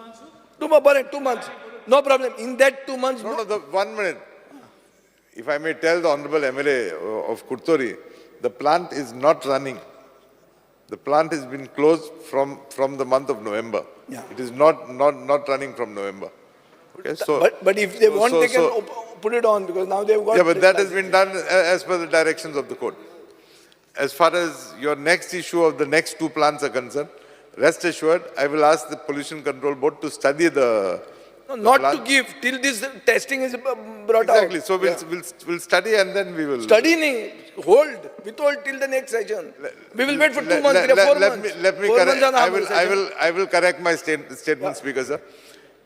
months. No problem. In that 2 months. No, 1 minute. If I may tell the Honorable MLA of Kurtori, the plant is not running. The plant has been closed from the month of November. Yeah. It is not running from November. Okay, so But if they want, they can put it on because now they've got. yeah, but that has been done as per the directions of the court. As far as your next issue of the next 2 plants are concerned, rest assured, I will ask the Pollution Control Board to study the. No, not plant. to give till this testing is brought Exactly. out. So we'll study and then we will. Study nahi, hold. We told till the next session. We will wait for 2 months, 4 months. Let me 4 correct. months on our session. I will correct my statement, Speaker, sir.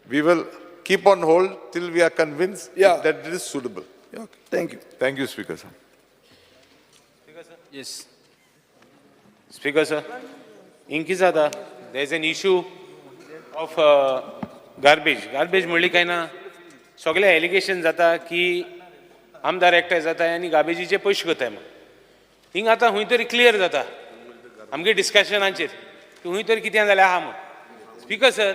We will keep on hold till we are convinced that it is suitable. Yeah, okay. Thank you. Thank you, Speaker, sir. Yes. Speaker, sir. Inkizada, there is an issue of garbage म्हणली काय ना सगळे allegation जाता की आमदार एकठांय जाता आनी गार्बेजीचे पयशे करताय मग हिंग आतां खंय तरी क्लियर जाता आमगे डिस्कशनाचेर की खंय तरी कितें जालें आहा म्हूण speaker sir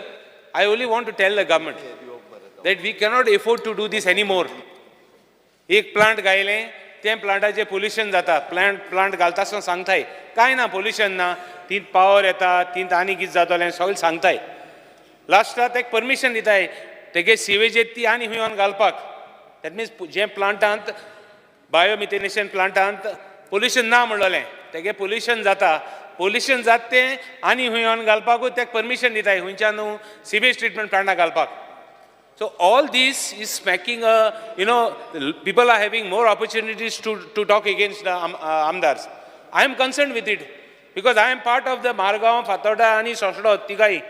I only want to tell the government that we cannot afford to do this any more एक प्लांट घायलें तें प्लांटाचें पोल्युशन जाता प्लांट घालता आसतना सांगताय कांय ना पोल्युशन ना तीन पावर येता तीन आनी कितें जातलें सगळें सांगताय लास्टात एक परमिशन दिताय तेगे सिवेजेत ती आनी हुंय घालपाक दॅट मिन्स जे प्लांटांत बायोमिथेनेशन प्लांटांत पोल्युशन ना म्हणलें तेगे पोल्युशन जात तें आनी हुंय घालपाकूच तेका परमिशन दिताय हुंयच्यान सिवेज ट्रिटमेंट प्लांटाक घालपाक So all this is making people are having more opportunities to talk against the Amdars. I am concerned with it because I am part of the Margaon, Fatoda and Soshdo, Tigai.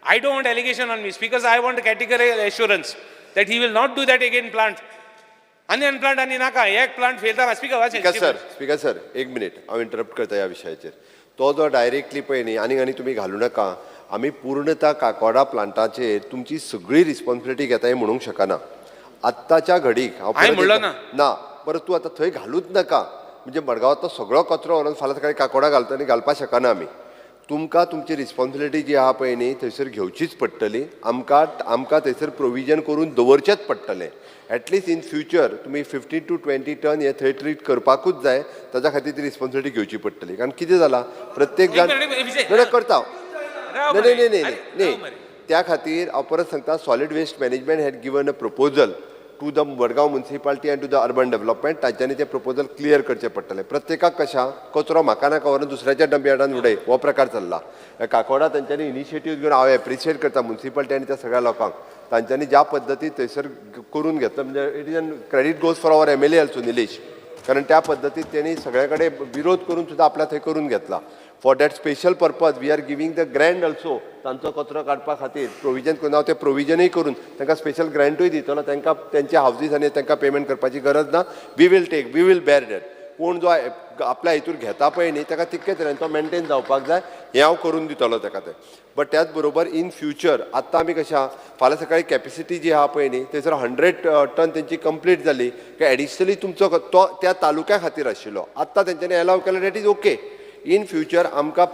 I don't want allegation on me because I want categorical assurance that he will not do that again plant. Onion plant and Naka, egg plant failed. Speaker sir, 1 minute. I will interrupt करता या विषयाचेर. तो जो directly पळय न्ही आनी तुमी घालूं नाका आमी पूर्णता काकोडा प्लांटाचेर तुमची सगळी रिस्पॉन्सिबिलिटी घेताय म्हणूंक शकना आत्ताच्या घडीक ना परत तूं आतां थंय घालूच नाका म्हणजे मडगांवांतलो सगळो कचरो व्हरून फाल्यां सकाळीं काकोडा घालता आनी घालपाक शकना आमी तुमकां तुमची रिस्पॉन्सिबिलिटी जी आहा पळय न्ही थंयसर घेवचीच पडटली आमकां थंयसर प्रोविजन करून दवरचेंच पडटलें एटलिस्ट इन फ्युचर तुमी 15 to 20 टन हे थंय ट्रीट करपाकूच जाय ताच्या खातीर ती रिस्पॉन्सिबिलिटी घेवची पडटली कारण कितें जालां प्रत्येक जाण करता नाही त्या खातीर हांव परत सांगता solid waste management had given a proposal to the Madgaon municipality and to the urban development तांच्यांनी तें प्रपोजल क्लियर करचें पडटलें प्रत्येकाक कशा कचरो म्हाका नाका व्हरून दुसऱ्याच्या डंपयार्डान उडय हो प्रकार चल्ला काकोडा तांच्यांनी इनिशिएटीव घेवन हांव एप्रिशिएट करता म्युनिसिपालिटी आनी त्या सगळ्या लोकांक तांच्यांनी ज्या पद्दतीन थंयसर करून घेतलं म्हणजे it is an credit goes for our MLA also Nilesh कारण त्या पद्दतीन त्यांनी सगळे कडेन विरोध करून सुद्दां आपल्या थंय करून घेतला for that special purpose we are giving the grant also तांचो कचरो काडपा खातीर प्रोविजन करून हांव तें प्रोविजनूय करून तांकां स्पेशल ग्रँटूय दितलो तांकां तेंच्या हावजीस आनी तांकां पेमेंट करपाची गरज ना वी वील बेर दॅट कोण जो आपल्या हितूर घेता पळय न्ही ताका तितके तरेन तो मेंटेन जावपाक जाय हें हांव करून दितलो ताका तें बट त्याच बरोबर इन फ्युचर आत्तां आमी कशें आहा फाल्यां सकाळीं कॅपेसिटी जी आहा पळय न्ही थंयसर 100 टन तेंची कंप्लीट जाली की एडिशनली तुमचो तो त्या तालुक्या खातीर आशिल्लो आत्तां तेंच्यांनी एलाव केलो that is okay in future आमकां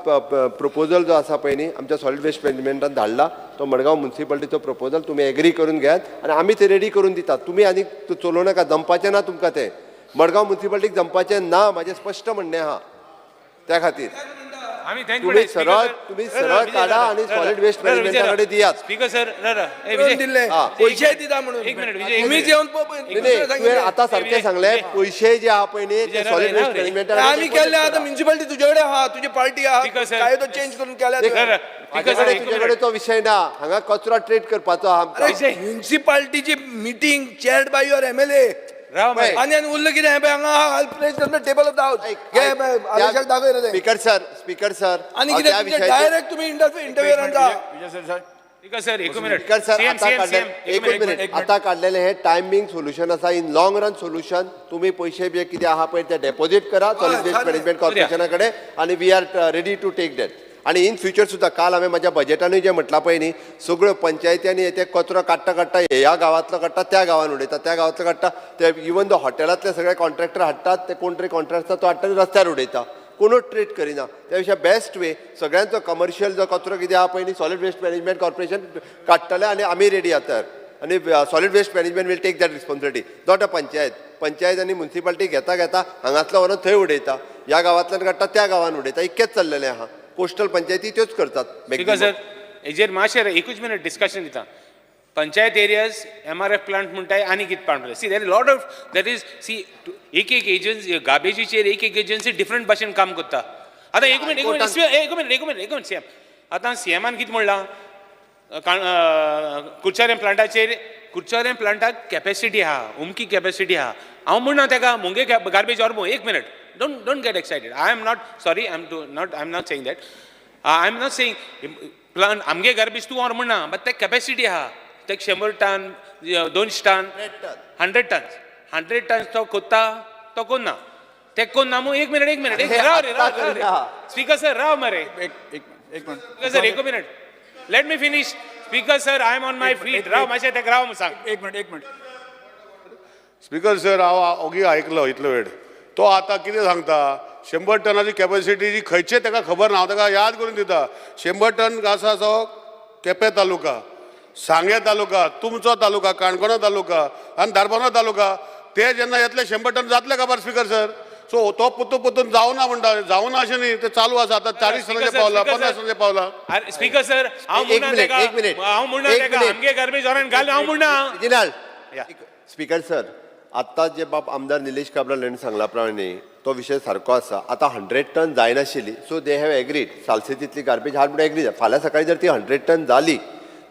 प्रपोजल जो आसा पळय न्ही आमच्या सॉलिड वेस्ट मॅनेजमेंटान धाडला तो मडगांव म्युनिसिपालिटीचो प्रपोजल तुमी एग्री करून घेयात आनी आमी ते रेडी करून दितात. तुमी आनी चलोव नाका, जमपाचें ना तुमकां तें. मडगांव म्युनिसिपालिटीक जमपाचें ना, म्हाजें स्पश्ट म्हणणें आहा. त्या खातीर आम्ही तुम्ही सरळ काढा आणि सॉलिड वेस्ट मॅनेजमेंटाकडे दियात. स्पीकर सर करून दिले पैसे दिता म्हणून एक मिनिट, विजय, तुम्हीच येऊन तुवें आतां सारकें सांगलें, पैसे जे आहा पळय न्ही ते सॉलिड वेस्ट मॅनेजमेंटाकडे आम्ही केले आता म्युनिसिपालिटी तुझ्याकडे आहा, तुझी पार्टी आहा, Speaker sir. काय तो चेंज करून केल्या तुझ्याकडे तो विषय ना. हांगा कचरो ट्रेड करपाचो आहा. म्युनिसिपालिटीची meeting chaired by your MLA Rao Mare. आणि उरलं कितें हें पळय हांगा place on the table of the house आदेशाक दाखय रे ते. स्पीकर सर आणि कितें डायरेक्ट तुम्ही इंटरव्ह्यूर आणता. स्पीकर सर एक मिनिट. स्पीकर सर CM, आता CM, काढलें CM. एकूच मिनिट आता काढलेले हे टायमिंग सोल्युशन आसा. इन लॉंग रन सोल्युशन तुम्ही पैसे बी कितें आहा पळय ते डेपॉझिट करा सॉलिड वेस्ट मॅनेजमेंट कॉर्पोरेशनाकडे आणि we are ready to take that. आणि इन फ्युचर सुद्धा काल हांवें म्हाज्या बजेटानूय जें म्हटलां पळय न्ही सगळ्यो पंचायतींनी ते कचरो काडटा ह्या गांवांतलो काडटा त्या गांवांत उडयता, त्या गांवांतलो काडटा ते इवन दो हॉटेलांतले सगळे कॉन्ट्रॅक्टर हाडटात ते कोण तरी कॉन्ट्रॅक्ट आसा तो हाडटा आनी रस्त्यार उडयता. कोणूच ट्रीट करिना. त्या पेक्षा बेस्ट वे सगळ्यांचो कमर्शियल जो कचरो कितें आहा पळय न्ही सॉलिड वेस्ट मॅनेजमेंट कॉर्पोरेशन काडटले आनी आमी रेडी आहात. आणि solid waste management will take that responsibility. Not a panchayat आनी म्युनिसिपालिटी घेता हांगासलो व्हरून थंय उडयता, ह्या गांवांतल्यान काडटा त्या गांवांत उडयता. इतकेंच चल्लेलें आहा. कोस्टल पंचायती त्योच करतात. स्पीकर सर हेजेर मातशें एकूच मिनिट डिस्कशन दिता. पंचायत एरियाज MRF प्लांट म्हणटाय आनी कितें प्लांट म्हणटाय. See there lot of that is see एक एजन्सी गार्बेजीचेर एक एजन्सी डिफरंट भाशेन काम करता. आतां एक मिनिट CM आतां CMान कितें म्हणलां कुडचरें प्लांटाक कॅपॅसिटी आहा, उमकी कॅपॅसिटी आहा. हांव म्हणना तेका मुंगे गार्बेज ऑर्बो. एक minute, don't get excited. I am not sorry. I'm not saying that. I'm not saying plan आमगे garbage तू और म्हणना, but ते capacity आहा. ते 100 टन 200 टन 100 टन तो कोत्ता तो कोण ना ते कोण ना. मग एक minute Rao speaker sir Rao Mare एक मिनिट सर एक minute let me finish. Speaker sir I am on my feet. Rao मातशें तेका राव सांग. एक मिनिट स्पीकर सर हांव ओगी आयकलो इतलो वेळ. तो आतां कितें सांगता 100 टनाची कॅपॅसिटी जी खंयचे ताका खबर ना. हांव ताका याद करून दिता. 100 टन आसा तो केपें तालुका, सांगे तालुका, तुमचो तालुका, काणकोणा तालुका आनी धारबांदोळ तालुका ते जेन्ना येतले 100 टन जातले काबार स्पीकर सर. सो तो पुतून जावना म्हणटा. जावना अशें न्ही, ते चालू आसा. आतां 40 टनाचे पावला, 50 टनाचे पावला. स्पीकर सर हांव म्हणना तेका आमगे गार्बेज ऑरेंज घाल. हांव म्हणना स्पीकर सर आत्ता जे बाब आमदार निलेश काब्राल हांणी सांगला प्रमाणे तो विषय सारको आसा. आतां 100 टन जायनाशिल्ली सो दे हॅव एग्रीड सालसेतीतली गार्बेज हाड म्हणून एग्री. फाल्यां सकाळी जर ती 100 टन जाली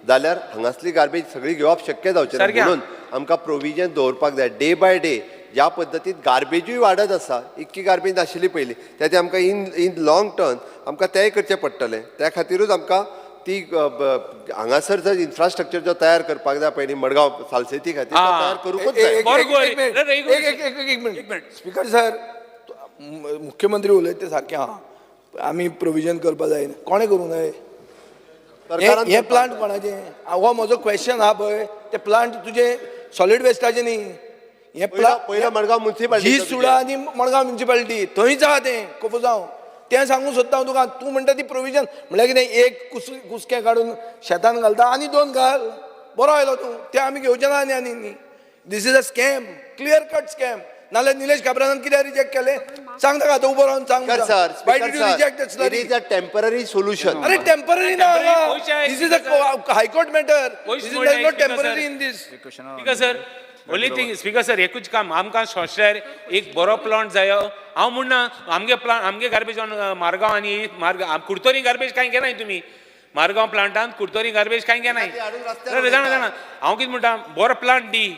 जाल्यार हांगासली गार्बेज सगळी घेवप शक्य जावचें ना. म्हणून आमकां प्रोविजन दवरपाक जाय डे बाय डे. ज्या पद्दतीन गार्बेजूय वाडत आसा, इतकी गार्बेज नाशिल्ली पयलीं, त्याचे आमकां इन लॉंग टर्म आमकां तेंय करचें पडटलें. त्या खातीरूच आमकां ती हांगासर जर इन्फ्रास्ट्रक्चर जो तयार करपाक जाय पळय न्ही मडगांव सालसेती खातीर तयार करूंकच जाय. एक मिनिट स्पीकर सर मुख्यमंत्री उलयता ते सारकें आहा. आमी प्रोविजन करपा जाय. कोणें करूं नये हे प्लांट कोणाचे. हो म्हजो क्वेश्चन आहा पळय ते प्लांट तुजे सॉलिड वेस्टाचे न्ही. हे पयलो मडगांव म्युनिसिपालिटी जी सुडा आनी मडगांव म्युनिसिपालिटी थंयच आहा तें कोफुजांव. तें सांगूंक सोदता हांव तुका. तूं म्हणटा ती प्रोविजन म्हळ्यार कितें एक कुसकें काडून शेतान घालता आनी 2 घाल. बरो आयलो तूं. तें आमी घेवचें ना आनी न्ही. This is a scam, clear cut scam. नाल्यार निलेश काब्रालान कित्याक रिजेक्ट केलें सांग ताका. आतां उबो रावन सांग. Why did you reject that slurry? It is a temporary solution. अरे टेम्पररी ना. This is a high court matter. This is not temporary in this. Speaker sir only thing speaker sir एकूच काम आमकां सोंशार एक बरो प्लांट जायो. हांव म्हणना आमगे गार्बेज ऑन मारगांव आनी कुडतोरी गार्बेज कांय घेनाय तुमी. मारगांव प्लांटान कुडतोरी गार्बेज कांय घेनाय. जाणा हांव कितें म्हणटा बरो प्लांट दी.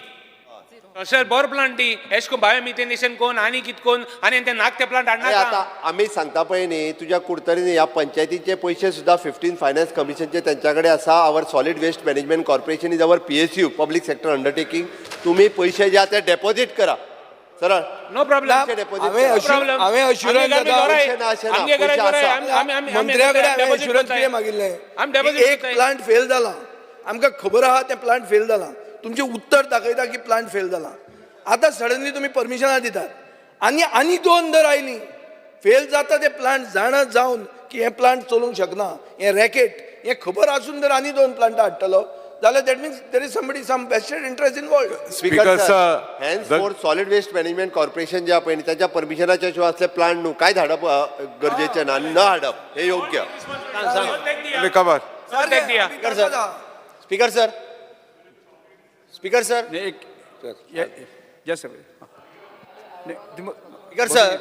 सर बरो प्लांट दी. एश को बायोमिथेनेशन कोण आनी कितें कोण आनी ते नाक ते प्लांट हाडनाका. आतां आमी सांगता पळय न्ही तुज्या कुडतरीन ह्या पंचायतीचे पयशे सुद्दां 15 फायनान्स कमिशनचे तेंच्या कडेन आसा. Our solid waste management corporation is our PSU public sector undertaking. तुमी पयशे जे आहा ते डेपॉझिट करा सरळ. No problem. हांवें अश्युरन्स मंत्र्याकडे हांवें अश्युरन्स कितें मागिल्लें. एक प्लांट फेल जाला. आमकां खबर आहा तें प्लांट फेल जाला. तुमचें उत्तर दाखयता की प्लांट फेल जाला. आतां सडनली तुमी परमिशनां दितात आनी 2 दर आयलीं फेल जाता ते प्लांट जाणं जावन की हे प्लांट चलूंक शकना, हे रॅकेट हे खबर आसून जर आनी 2 प्लांट हाडटलो जाल्यार that means there is somebody some vested interest involved. Speaker sir, sir hence for solid waste management corporation जे आपण त्यांच्या परमिशनाच्या शिवाय असले प्लांट न्हू काय धाडप गरजेचे ना, न हाडप हे योग्य. Recover. Speaker sir speaker sir speaker sir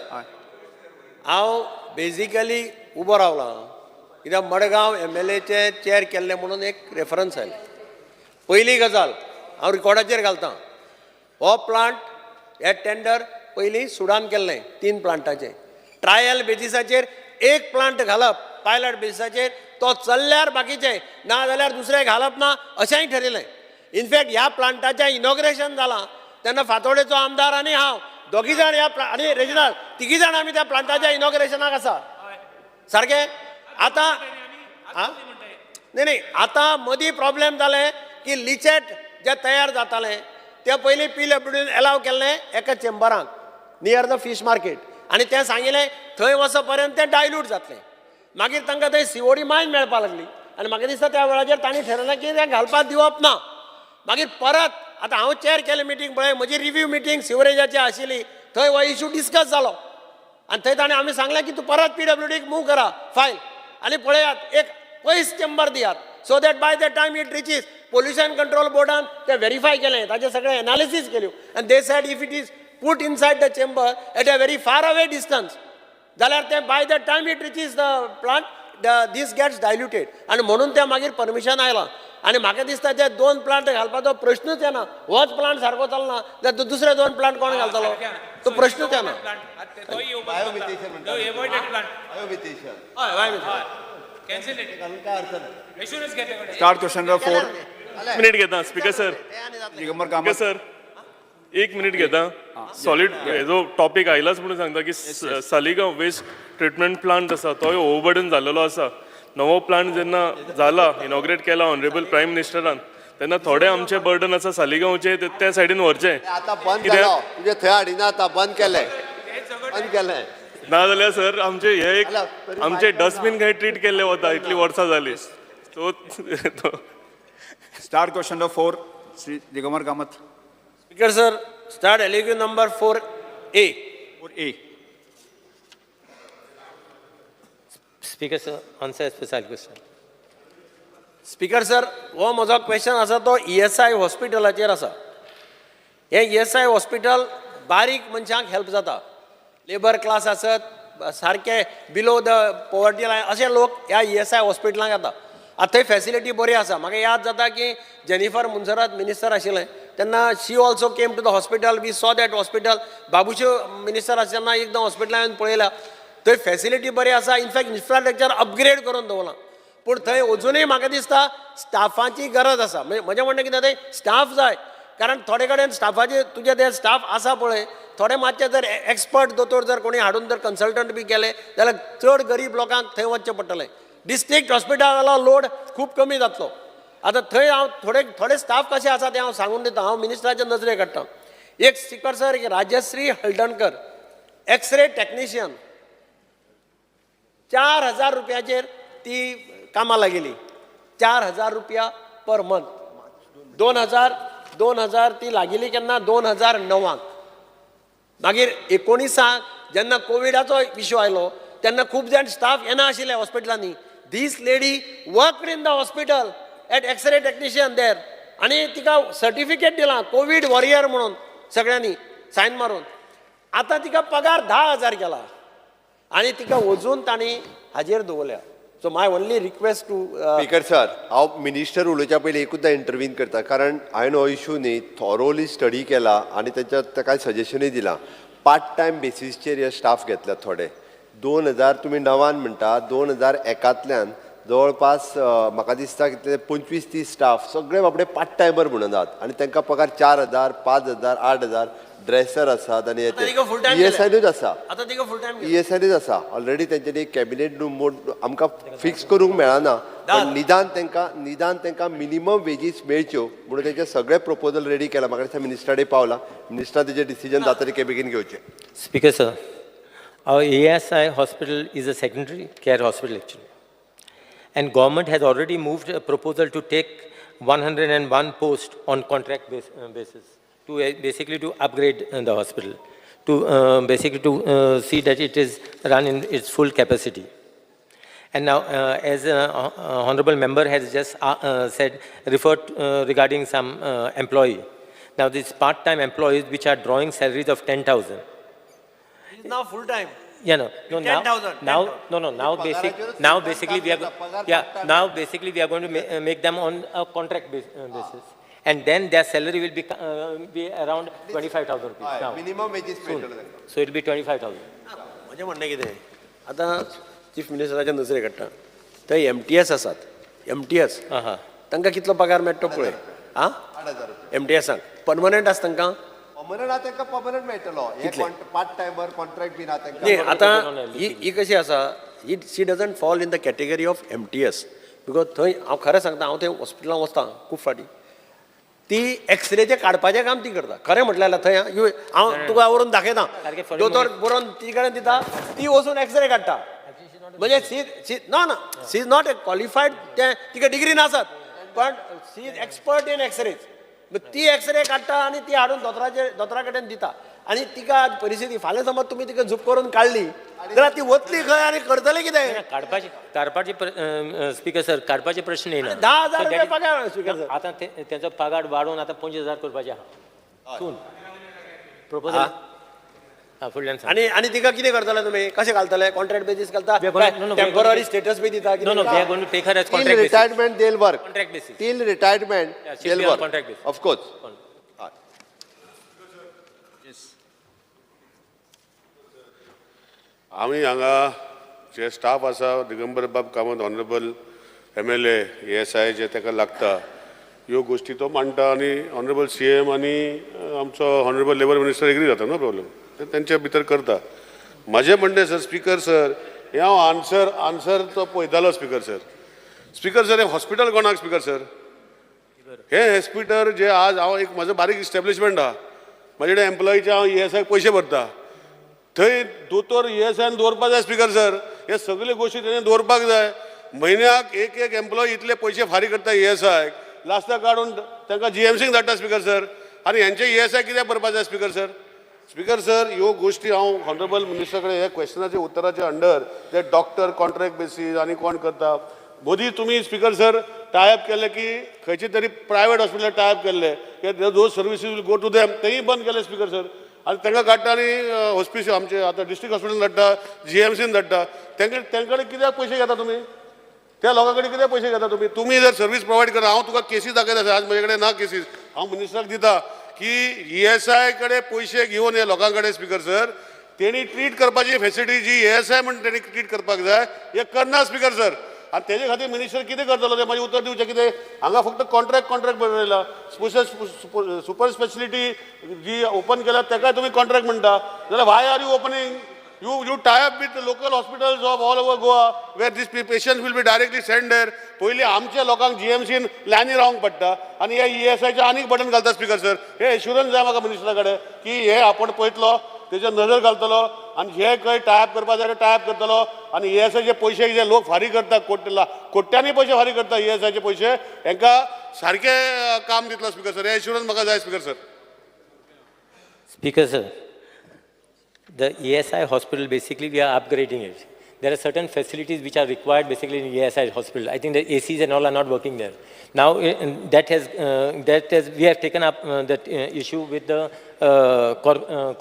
हांव बेजिकली उबो रावला कित्याक मडगांव MLAचे चॅर केल्ले म्हणून एक रेफरन्स आयले. पयली गजाल हांव रिकॉर्डाचेर घालतां, हो प्लांट हे टेंडर पयलीं सुडान केल्लें 3 प्लांटाचें. ट्रायल बेजिसाचेर एक प्लांट घालप पायलट बेजिसाचेर, तो चल्ल्यार बाकीचे ना जाल्यार दुसरे घालप ना अशेंय ठरिल्लें. इनफॅक्ट ह्या प्लांटाचें इनॉग्रेशन जालां तेन्ना फातोडेचो आमदार आनी हांव दोगी जाण आनी रेजिनल तिगी जाण आमी त्या प्लांटाच्या इनॉग्रेशनाक आसा. सारकें? आतां नाही आतां मदीं प्रॉब्लेम जालें की लिचेट जे तयार जातालें ते पयलीं PWDन एलाव केल्लें एका चेंबरांक नियर द फीश मार्केट, आनी तें सांगिल्लें थंय वच पर्यंत तें डायल्यूट जातलें. मागीर तांकां थंय COD मायन मेळपाक लागली आनी म्हाका दिसता त्या वेळाचेर तांणी थारायलें की तें घालपाक दिवप ना. मागीर परत आतां हांव चॅर केलें मिटींग पळय, म्हजी रिव्यू मिटींग सिवरेजाची आशिल्ली, थंय हो इशू डिस्कस जालो आनी थंय ताणें आमी सांगलें की तूं परत PWDक मूव करा फायल आनी पळयात एक पयस चेंबर दियात, so that by the time it reaches pollution control बोर्डान तें व्हेरीफाय केलें, ताचे सगळे एनालिसीस केल्यो आनी they said if it is put inside the chamber at a very far away distance, जाल्यार ते by the time it reaches the plant, this gets diluted. आणि म्हणून ते मागीर परमिशन आयलां. आनी म्हाका दिसता ते 2 प्लांट घालपाचो प्रश्नूच येना. होच प्लांट सारको चलना जाल्यार दुसरे 2 प्लांट कोण घालतलो, तो प्रश्नूच येना. Start question number 4. मिनिट घेता speaker sir. Digambar speaker Kamat. Sir 1 minute घेता. सॉलिड जो टॉपिक आयलाच म्हणून सांगता की सालिगांव वेस्ट ट्रिटमेंट प्लांट आसा तो ओवरबर्डन जाल्लो आसा. नवो प्लांट जेन्ना जाला इनॉग्रेट केला ऑनरेबल प्रायम मिनिस्टरान, तेन्ना थोडे आमचे बर्डन आसा सालिगांवचे ते सायडीन व्हरचे. आता बंद केलो तुझे थंय हाडिना, आता बंद केलें ना जाल्यार सर आमचे हे एक आमचे डस्टबीन खंय ट्रीट केल्ले वता, इतली वर्सां जाली. So Start question number 4. Sri Digambar Kamath. Speaker sir start LAQ number 4A. 4A. Speaker sir, answer special question. Speaker sir हो म्हजो क्वेश्चन आसा तो ESI हॉस्पिटलाचेर आसा. हे ESI हॉस्पिटल बारीक मनशांक हेल्प जाता, लेबर क्लास आसत सारके बिलो द पॉवर्टी लायन अशे लोक ह्या ESI हॉस्पिटलांक येता. आतां थंय फॅसिलिटी बरी आसा. म्हाका याद जाता की जेनिफर मुन्सरात मिनिस्टर आशिल्लें तेन्ना she also came to the hospital. We saw that hospital. बाबूश्यो मिनिस्टर आसतना एकदां हॉस्पिटलान येवन पळयल्या. थंय फॅसिलिटी बरी आसा. इनफॅक्ट इन्फ्रास्ट्रक्चर अपग्रेड करून दवरलां. पूण थंय अजुनूय म्हाका दिसता स्टाफाची गरज आसा. म्हजें म्हणणें कितें थंय स्टाफ जाय, कारण थोडे कडेन स्टाफाचे तुजे ते स्टाफ आसा पळय थोडे मातशे जर एक्सपर्ट दोतोर जर कोणी हाडून जर कन्सल्टंट बी केले जाल्यार चड गरीब लोकांक थंय वचचें पडटलें. डिस्ट्रिक्ट हॉस्पिटलालो लोड खूब कमी जातलो. आतां थंय हांव थोडे स्टाफ कशे आसा ते हांव सांगून दिता. हांव मिनिस्टराच्या नजरेक काडटां. एक स्पीकर सर एक राजश्री हळदणकर एक्सरे टॅक्निशियन 4,000 रुपयाचेर ती कामां लागली. 4,000 रुपया पर मंथ. 2000 ती लागिल्ली केन्ना 2009. मागीर 19 जेन्ना कोविडाचो इश्यू आयलो तेन्ना खूब जाण स्टाफ येना आशिल्ले हॉस्पिटलांनी. This lady worked in the hospital at X ray technician there, आनी तिका सर्टिफिकेट दिलां कोवीड वॉरियर म्हणून सगळ्यांनी सायन मारून. आतां तिका पगार 10,000 केला आनी तिका वचून तांणी हाजेर दवरल्या. So my only request to speaker sir, हांव मिनिस्टर उलोवच्या पयलीं एकूचदां इंटरव्हीन करता, कारण हांवें हो इशू न्ही थॉरोली स्टडी केला आनी ताका सजेशनूय दिलां. पार्ट टायम बेसिसचेर हे स्टाफ घेतल्यात थोडे. 2000 तुमी 9 म्हणटा, 2001तल्यान जवळपास म्हाका दिसता कितले 25-30 स्टाफ सगळे बाबडे पार्ट टायमर म्हणून आहात आनी तांकां पगार 4,000, 5,000, 8,000 ड्रेसर आसात आनी ESIनूच आसा. ESIनूच आसा ऑलरेडी. तेंच्यांनी कॅबिनेट मोड आमकां फिक्स करूंक मेळना, पण निदान तांकां मिनिमम वेजीस मेळच्यो म्हणून तेंचे सगळे प्रपोजल रेडी केला. म्हाका दिसता मिनिस्टराडे पावला. मिनिस्टर तेजें डिसिजन जाता ते बेगीन घेवचें. Speaker sir, Our ASI hospital is a secondary care hospital actually. And government has already moved a proposal to take 101 posts on contract basis to basically to upgrade the hospital, to basically to see that it is run in its full capacity. And now, as honorable member has just said, referred regarding some employee. Now, these part-time employees which are drawing salaries of 10,000. Now full time. Yeah, no, now basically we are going to make them on a contract basis. And then their salary will be around 25,000 rupees now. Minimum wages Soon. So it will be 25,000. म्हणजे म्हणणं कितें आतां chief मिनिस्टराच्या नजरे काडटा थंय MTS आसात MTS तांकां कितलो पगार मेळटा पळय आं MTSांक परमनंट आसा तांकां परमनंट तांकां परमनंट मेळटलो पार्ट टायमर कॉन्ट्रॅक्ट बीन आहा न्ही आतां ही कशी आसा ही she doesn't fall in the category of MTS because थंय हांव खरें सांगता हांव थंय हॉस्पिटलांत वचतां खूब फाटी ती एक्सरेचे काडपाचें काम ती करता खरें म्हटल्यार थंय हांव तुका व्हरून दाखयता दोतोर बरोवन ती कडेन दिता ती वचून एक्सरे काडटा म्हणजे she is not a qualified तिका डिग्री नासत पण she is expert in X-rays ती एक्सरे काडटा आनी ती हाडून दोतोरा कडेन दिता आनी तिका परिस्थिती फाल्यां समज तुमी तिका झूप करून काडली जाल्यार ती वतली खंय आनी करतले कितें काडपाचे स्पीकर सर काडपाचे प्रश्न येना 10,000 रुपया पगार स्पीकर सर आता त्यांचा पगार वाढवून आता 25,000 करपाचे आहा सून प्रपोजल फुडल्यान आणि तिका कितें करतले तुमी कशें घालतले कॉन्ट्रॅक्ट बेसीस घालता टेम्पररी स्टेटस बी दिता no we are going to take her as Till retirement they'll work. Contract basis. Till retirement they'll work. Contract basis. Of course. आमी हांगा जे स्टाफ आसा दिगंबर बाब कामत ऑनरेबल MLA ASI जे ताका लागता ह्यो गोश्टी तो मांडटा आनी ऑनरेबल CM आनी आमचो ऑनरेबल लेबर मिनिस्टर एग्री जाता नो प्रॉब्लेम ते तेंच्या भितर करता म्हाजें म्हणणें सर स्पीकर सर हे हांव आन्सर तो पळयतालो स्पीकर सर हे हॉस्पिटल कोणाक स्पीकर सर हे हॉस्पिटल जे आज हांव एक म्हजो बारीक इस्टॅब्लिशमेंट आहा म्हाजे कडेन एम्प्लॉईचे हांव ESI पयशे भरता थंय दोतोर ESI दवरपाक जाय स्पीकर सर हे सगळे गोश्टी तेणें दवरपाक जाय म्हयन्याक एक एम्प्लॉई इतले पयशे फारीक करता ESI लास्टाक काडून तांकां GMCक धाडटा स्पीकर सर आनी हेंचे ESI कित्याक भरपाक जाय स्पीकर सर ह्यो गोश्टी हांव ऑनरेबल मिनिस्टर कडेन हे क्वेश्चनाच्या उत्तराच्या अंडर ते डॉक्टर कॉन्ट्रॅक्ट बेसीस आनी कोण करता मोदी तुमी स्पीकर सर टायअप केले की खंयचे तरी प्रायवेट हॉस्पिटल टायअप केल्ले those services will go to them तेंय बंद केले स्पीकर सर आनी तांकां काडटा आनी हॉस्पिटल आमचे आतां डिस्ट्रिक्ट हॉस्पिटल धाडटा GMCन धाडटा तेंकडे कित्याक पयशे घेता तुमी त्या लोकां कडेन कित्याक पयशे घेता तुमी जर सर्वीस प्रोवायड करा हांव तुका केसीस दाखयता आज म्हजे कडेन ना केसीस हांव मिनिस्टराक दिता की ESI कडेन पयशे घेवन हे लोकां कडेन स्पीकर सर तेणी ट्रीट करपाची फेसिलिटी जी ESI म्हणून तेणी ट्रीट करपाक जाय हे करना स्पीकर सर आनी तेजे खातीर मिनिस्टर कितें करतलो तें म्हाजें उत्तर दिवचें कितें हांगा फक्त कॉन्ट्रॅक्ट बरयला सुपर स्पेशलिटी जी ओपन केल्या ताका तुमी कॉन्ट्रॅक्ट म्हणटा जाल्यार why are you opening You tie up with the local hospitals of all over Goa where these patients will be directly sent there. पयलीं आमच्या लोकांक GMCन लायनी रावंक पडटा आनी हे ESIचें आनीक बटन घालता स्पीकर सर हे एश्युरन्स जाय म्हाका मिनिस्टरा कडेन की हे आपण पळयतलो तेजेर नजर घालतलो आनी हे खंय टायप करपाक जाय टायप करतलो आनी ESIचे पयशे जे लोक फारीक करता कोट्यांनी पयशे फारीक करता ESIचे पयशे हांकां सारके काम दितलो स्पीकर सर हे एश्युरन्स म्हाका जाय speaker sir the ESI hospital, basically we are upgrading it. There are certain facilities which are required basically in ESI hospital. I think the ACs and all are not working there. Now we have taken up that issue with the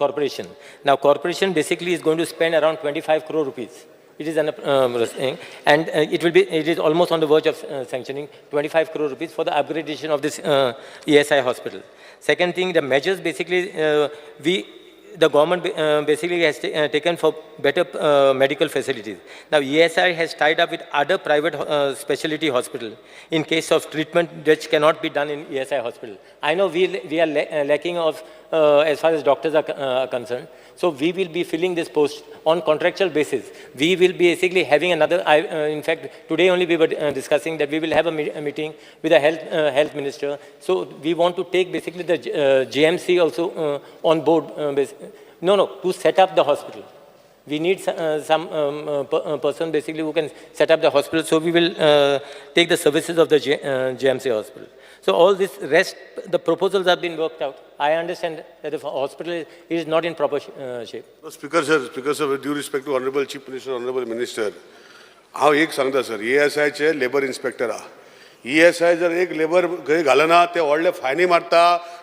corporation. Now corporation basically is going to spend around 25 crore rupees. It is and it is almost on the verge of sanctioning 25 crore rupees for the upgradation of this ESI hospital. Second thing, the measures basically the government basically has taken for better medical facilities. Now, ESI has tied up with other private specialty hospitals in case of treatment which cannot be done in ESI hospital. I know we are lacking of as far as doctors are concerned. So we will be filling this post on contractual basis. We will be basically having another, in fact, today only we were discussing that we will have a meeting with the health minister. So we want to take basically the GMC also on board. To set up the hospital. We need some person basically who can set up the hospital. So we will take the services of the JMC hospital. So all this rest, the proposals have been worked out. I understand that the hospital is not in proper shape. Speaker sir, with due respect to Honorable Chief Minister, Honorable Minister, हांव एक सांगता sir, ESIचे labour inspector आहा. ESI जर एक labour खंय घालना ते व्हडले फायनी मारता,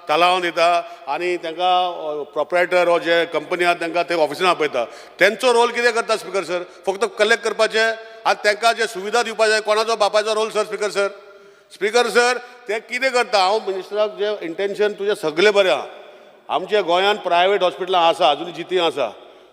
तालाव दिता आनी तांकां प्रोप्रायटर हो जे कंपनी आहा तांकां ते ऑफिसान आपयता. तेंचो रोल कितें करता स्पीकर सर? फक्त कलेक्ट करपाचे आनी तांकां जे सुविधा दिवपा जाय कोणाचो बापाचो role sir speaker sir? Speaker sir ते कितें करता? हांव मिनिस्टराक जे इंटेन्शन तुजें सगळें बरें आहा. आमच्या गोंयांत प्रायवेट हॉस्पिटलां आसा, अजून जिती आसा.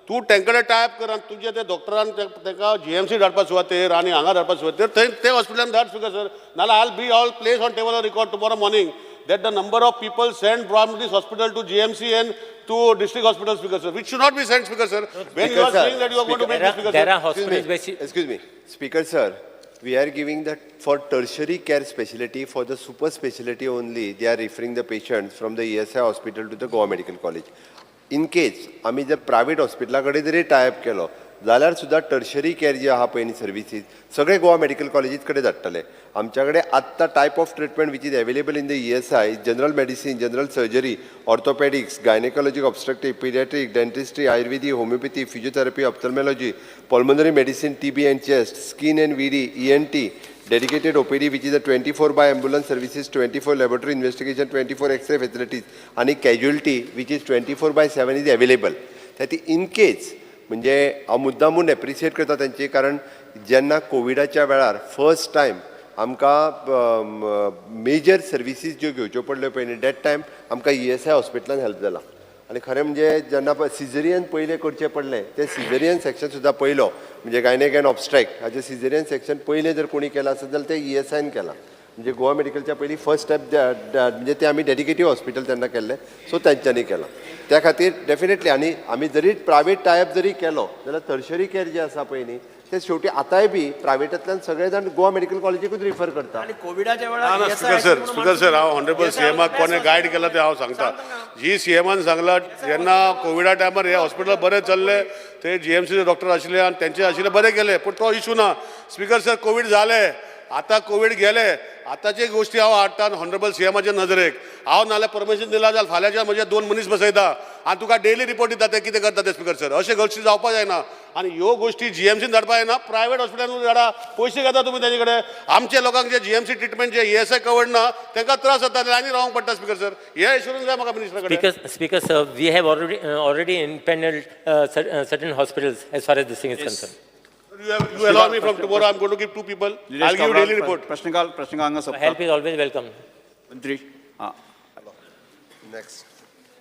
तूं तेंकडे टायप कर आनी तुजे ते डॉक्टरान तांकां GMC धाडपा सुवातेर आनी हांगा धाडपा सुवातेर थंय ते हॉस्पिटलान धाड स्पीकर सर. नाल्यार oil be all place on table record tomorrow morning that the number of people sent from this hospital to GMC and to district hospital, speaker sir, which should not be sent, speaker sir. When you are saying that you are going to make this, speaker there sir. are hospitals Excuse me, Speaker sir, we are giving that for tertiary care specialty, for the super specialty only, they are referring the patients from the ESI hospital to the Goa Medical College. In case, आम्ही जर private हॉस्पिटलाकडे जरी type केलो जाल्यार सुद्धा tertiary care जी आहा पळय न्ही services सगळे गोवा मेडिकल कॉलेजीस कडेन धाडटले. आमच्याकडे आत्ता type of treatment which is available in the ESI, general medicine, general surgery, orthopaedics, gynaecology, obstructive, paediatric, dentistry, Ayurvedic, homeopathy, physiotherapy, ophthalmology, pulmonary medicine, TB and chest, skin and VD, ENT, dedicated OPD which is a 24 by ambulance services, 24 laboratory investigation, 24 X-ray facilities आणि casualty which is 24 by 7 is available. that in case म्हणजे हांव मुद्दामून appreciate करता तांची कारण जेन्ना कोविडाच्या वेळार first time आमकां मेजर सर्विसीस ज्यो घेवच्यो पडल्यो पळय न्ही डेट टायम आमकां ESI हॉस्पिटलान हेल्प जाला. आनी खरें म्हणजे जेन्ना सिझेरियन पयलें करचें पडलें तें सिझेरियन सेक्शन सुद्दां पयलो म्हणजे गायनेक एंड ऑब्स्ट्रॅक्ट हाचें सिझेरियन सेक्शन पयलें जर कोणी केलां आसत जाल्यार तें ESIन केलां. म्हणजे गोवा मेडिकलच्या पयलीं फर्स्ट स्टेप म्हणजे ते आमी डेडिकेटीव हॉस्पिटल तेन्ना केल्लें सो तेंच्यांनी केलां. त्या खातीर डेफिनेटली आनी आमी जरी प्रायवेट टायप जरी केलो जाल्यार टर्शरी केअर जे आसा पळय न्ही ते शेवटी आतांय बी प्रायवेटांतल्यान सगळे जाण गोवा मेडिकल कॉलेजीकूच रिफर करता. आणि कोविडाच्या स्पीकर सर हांव ऑनरेबल CMाक कोणें गायड केला ते हांव सांगता. जी CMान सांगला जेन्ना कोविडा टायमार हे हॉस्पिटल बरें चल्ले ते GMCचे डॉक्टर आशिल्ले आनी तेंचे आशिल्ले बरें केले पूण तो इशू ना. स्पीकर सर कोविड जाले आता कोविड गेले आतांचे गोष्टी हांव हाडटा ऑनरेबल CMाच्या नजरेक. हांव नाल्यार परमिशन दिला जाल्यार फाल्यांच्या म्हजे 2 मनीस बसयता आनी तुका डेली रिपोर्ट दिता ते कितें करता ते स्पीकर सर. अशें गोश्टी जावपा जायना आनी ह्यो गोश्टी GMCन धाडपा जायना. प्रायवेट हॉस्पिटलांत धाडा पयशे घेता तुमी तेजे कडेन. आमच्या लोकांक जे GMC ट्रिटमेंट जे ESI कवर्ड ना तांकां त्रास जाता आनी रावंक पडटा स्पीकर सर. हे एश्युरन्स जाय म्हाका मिनिस्टरा कडेन. Speaker sir, we have already impaneled certain hospitals as far as this thing is concerned. You allow me from tomorrow I'm going to give 2 people. I'll give you daily report. प्रश्नकाल हांगा सोंपता. Help is always welcome. मंत्री हां next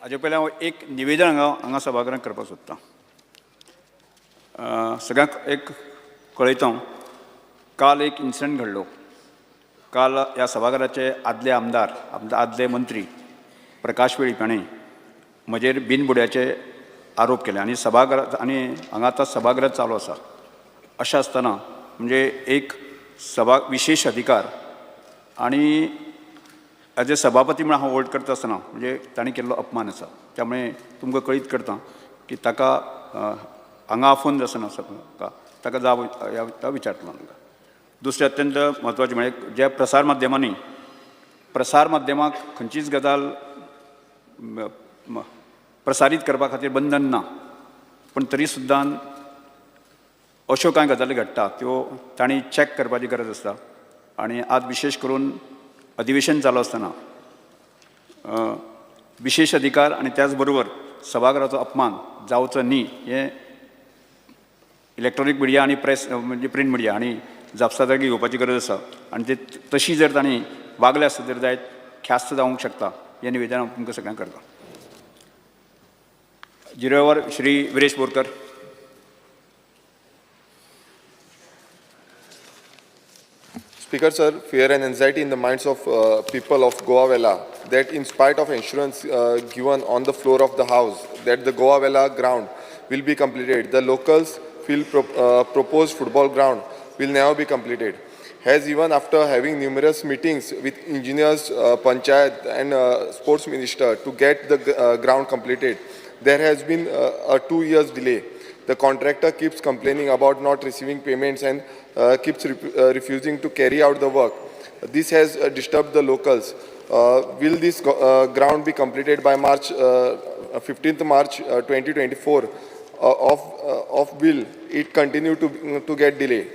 हाजे पयलीं हांव एक निवेदन हांगा सभागृहांत करपाक सोदतां. सगळ्यांक एक कळयता काल एक इन्सिडंट घडलो. काल ह्या सभागृहाचे आदले आमदार आदले मंत्री प्रकाश वेळीप हाणें म्हजेर बिनबुड्याचे आरोप केले आनी सभागृहात आनी हांगा आतां सभागृह चालू आसा. अशें आसतना म्हणजे एक विशेष अधिकार आनी एज ए सभापती म्हणून हांव वोट करता आसतना म्हणजे ताणें केल्लो अपमान आसा. त्यामुळे तुमकां कळीत करता की ताका हांगा आफोवन आसना ताका जाब विचारतलो तांकां. दुसरें अत्यंत म्हत्वाचें म्हणजे जे प्रसार माध्यमाक खंयचीच गजाल प्रसारीत करपा खातीर बंधन ना पूण तरी सुद्दां अश्यो कांय गजाली घडटा त्यो तांणी चॅक करपाची गरज आसता. आनी आज विशेश करून अधिवेशन चालू आसतना विशेष अधिकार आनी त्याच बरोबर सभागृहाचो अपमान जावचो न्ही हें इलेक्ट्रॉनीक मिडिया आनी प्रेस म्हणजे प्रिंट मिडिया हांणी जापसालदारकी घेवपाची गरज आसा. आनी ते तशी जर तांणी वागले आसत तर जायत ख्यास्त जावंक शकता. हें निवेदन हांव तुमकां सगळ्यांक करता. जिरेवार Shri Viresh Borkar. Speaker sir, fear and anxiety in the minds of people of Goa Vela that in spite of insurance given on the floor of the house that the Goa Vela ground will be completed. The locals feel proposed football ground will never be completed. As even after having numerous meetings with engineers, panchayat and sports minister to get the ground completed, there has been a 2 years delay. The contractor keeps complaining about not receiving payments and keeps refusing to carry out the work. This has disturbed the locals. Will this ground be completed by 15th March 2024? Will it continue to get delayed?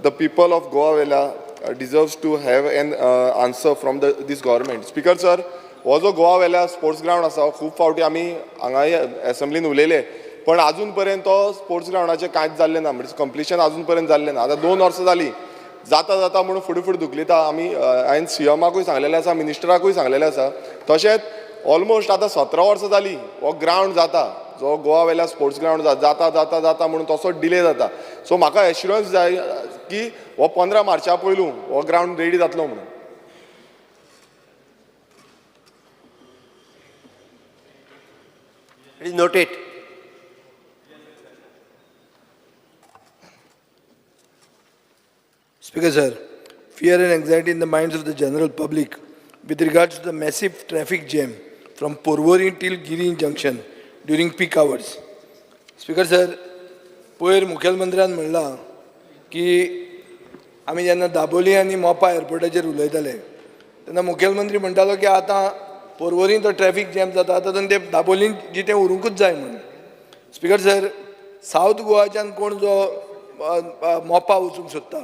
The people of Goa Vela deserves to have an answer from this government. Speaker sir, हो जो गोवा वेला sports ground आसा खूब फावटी आमी हांगा असेंब्लीन उलयले पण अजून पर्यंत तो स्पोर्ट्स ग्राउंडाचें कांयच जाल्लें ना म्हणजे कंप्लिशन अजून पर्यंत जाल्लें ना आतां 2 वर्सां जालीं जाता जाता म्हणून फुडें फुडें धुकलिता आमी हांवें सीएमाकूय सांगलेलें आसा मिनिस्टराकूय सांगलेलें आसा तशेंच ऑलमोस्ट आतां 17 वर्सां जालीं हो ग्राउंड जाता जो गोवा वेला स्पोर्ट्स ग्राउंड जाता जाता जाता म्हणून तसो डिले जाता सो म्हाका एश्युरन्स जाय की हो 15 मार्चा पयलू हो ग्राउंड रेडी जातलो म्हणून. It is noted. Speaker sir, fear and anxiety in the minds of the general public with regards to the massive traffic jam from Porvorim till Giri Junction during peak hours. Speaker sir, पयर मुखेलमंत्र्यान म्हणला की आमी जेन्ना दाबोली आनी मोपा एअरपोर्टाचेर उलयताले तेन्ना मुखेलमंत्री म्हणटालो की आतां पोरवोरी तो ट्रॅफिक जॅम जाता आतां ते दाबोलीन जितें उरूंकूच जाय म्हणून. स्पिकर सर, सावथ गोवाच्यान कोण जो मोपा वचूंक सोदता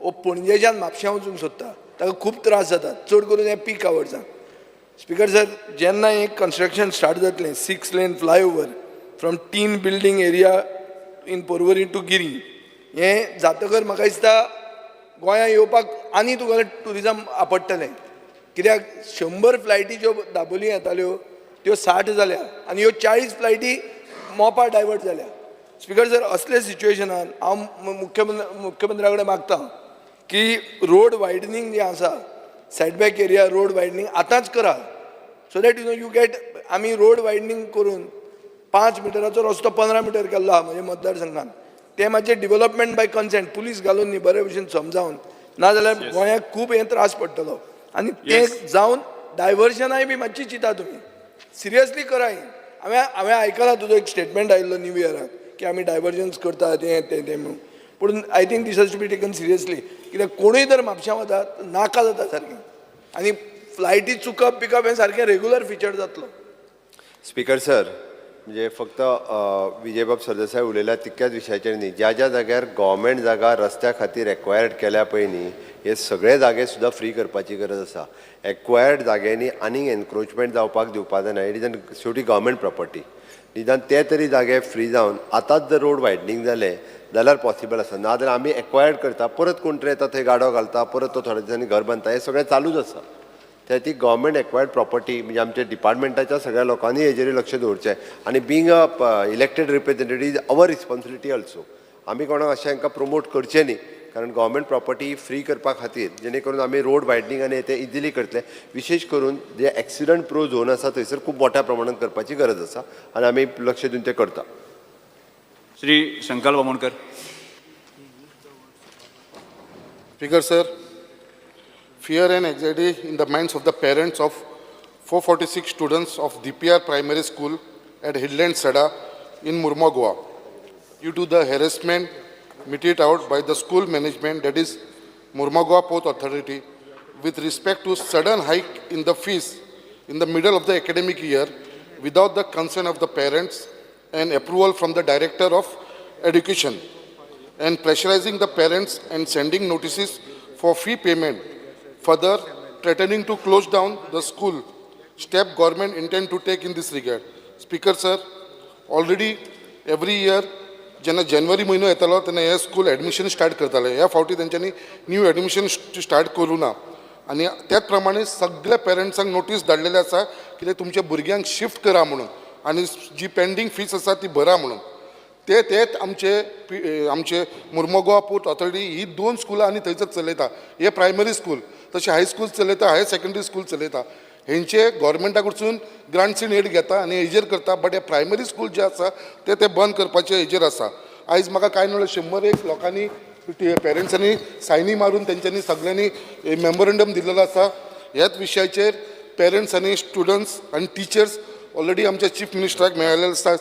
वो पणजेच्यान म्हापश्यां वचूंक सोदता ताका खूब त्रास जाता चड करून हे पीक आवर्सांक. स्पिकर सर, जेन्ना हें कन्स्ट्रक्शन स्टार्ट जातलें 6 lane flyover from tin building area in Porvorim to Guirim हें जातकर म्हाका दिसता गोंयांत येवपाक आनी तुका ट्युरिजम आपडटलें कित्याक 100 फ्लायटी ज्यो दाबोली येताल्यो त्यो 60 जाल्या आनी ह्यो 40 फ्लायटी मोपा डायवर्ट जाल्या. स्पिकर सर, असले सिच्युएशनान हांव मुख्यमंत्र्या कडेन मागतां की रोड वायडनींग जें आसा सेटबॅक एरिया रोड वायडनींग आतांच करा सो दॅट यू गेट आमी रोड वायडनींग करून 5 मिटराचो रस्तो 15 मिटर केल्लो आहा म्हज्या मतदारसंघात. ते मातशें डेव्हलपमेंट बाय कन्सेंट पुलीस घालून न्ही बरे भशेन समजावन नाजाल्यार गोंयाक खूब हें त्रास पडटलो आनी तें जावन डायवर्शनाय बी मातशी चिंता तुमी सिरियसली करा. हांवें आयकलां तुजो एक स्टेटमेंट आयिल्लो न्यू इयराक की आमी डायवर्जन्स करता तें म्हणून पूण I think this has to be taken seriously कित्याक कोणूय जर म्हापश्यां वता नाका जाता सारकें आनी फ्लायटी चुकप पिकप हें सारकें रेगुलर फिचर जातलो. स्पीकर सर, म्हणजे फक्त विजयबाब सरदेसाय उलयल्या तितक्याच विशयाचेर न्ही ज्या ज्या जाग्यार गव्हर्मेंट जागा रस्त्या खातीर एक्वायर्ड केल्या पळय न्ही हे सगळे जागे सुद्दां फ्री करपाची गरज आसा. एक्वायर्ड जाग्यांनी आनीक एनक्रोचमेंट जावपाक दिवपाक जायना. इट इज एन शेवटी गव्हर्मेंट प्रॉपर्टी. निदान ते तरी जागे फ्री जावन आतांच जर रोड वायडनींग जालें जाल्यार पॉसिबल आसा. नाजाल्यार आमी एक्वायर्ड करता परत कोण तरी येता थंय गाडो घालता परत तो थोड्या दिसांनी घर बांदता हें सगळें चालूच आसा. त्या ती गव्हर्मेंट एक्वायर्ड प्रॉपर्टी म्हणजे आमच्या डिपार्टमेंटाच्या सगळ्या लोकांनी हेजेर लक्ष दवरचें आनी being a elected representative is our responsibility also. आमी कोणाक अशें हांकां प्रमोट करचें न्ही कारण गव्हर्मेंट प्रॉपर्टी फ्री करपा खातीर जेणे करून आमी रोड वायडनींग आनी ते इजिली करतले. विशेश करून जे एक्सिडंट प्रो झोन आसा थंयसर खूब मोठ्या प्रमाणात करपाची गरज आसा आनी आमी लक्ष दिवन ते करता. Shri Shankar Bamankar. Speaker sir, fear and anxiety in the minds of the parents of 446 students of DPR Primary School at Hillland Sada in Murma, Goa, due to the harassment meted out by the school management, that is Murma Goa Port Authority, with respect to sudden hike in the fees in the middle of the academic year without the consent of the parents and approval from the Director of Education, and pressurizing the parents and sending notices for fee payment, further threatening to close down the school. Step government intend to take in this regard. Speaker sir, already every year जेन्ना जानेवारी म्हयनो येतालो तेन्ना हे school admission start करताले. ह्या फावटी तेंच्यांनी new admission start करूं ना आनी त्याच प्रमाणे सगळ्या पेरंट्सांक नोटीस धाडलेले आसा की तुमच्या भुरग्यांक शिफ्ट करा म्हणून आनी जी पेंडींग फीस आसा ती भरा म्हणून. तेच आमचे मुर्मो गोवा पोर्ट ऑथॉरिटी ही 2 स्कुलां आनी थंयसर चलयता. हे प्रायमरी स्कूल तशें हाय स्कूल चलयता हायर सेकंडरी स्कूल चलयता. हेंचे गव्हर्मेंटा कडसून ग्रांट्स इन एड घेता आनी हेजेर करता बट हे प्रायमरी स्कूल जे आसा ते बंद करपाचे हेजेर आसा. आयज म्हाका कांय नळ 101 लोकांनी पेरंट्सांनी सायनी मारून तेंच्यांनी सगळ्यांनी मेमोरंडम दिल्लो आसा. ह्याच विशयाचेर पेरंट्स आनी स्टुडंट्स आनी टिचर्स ऑलरेडी आमच्या चीफ मिनिस्टराक मेळिल्ले आसा.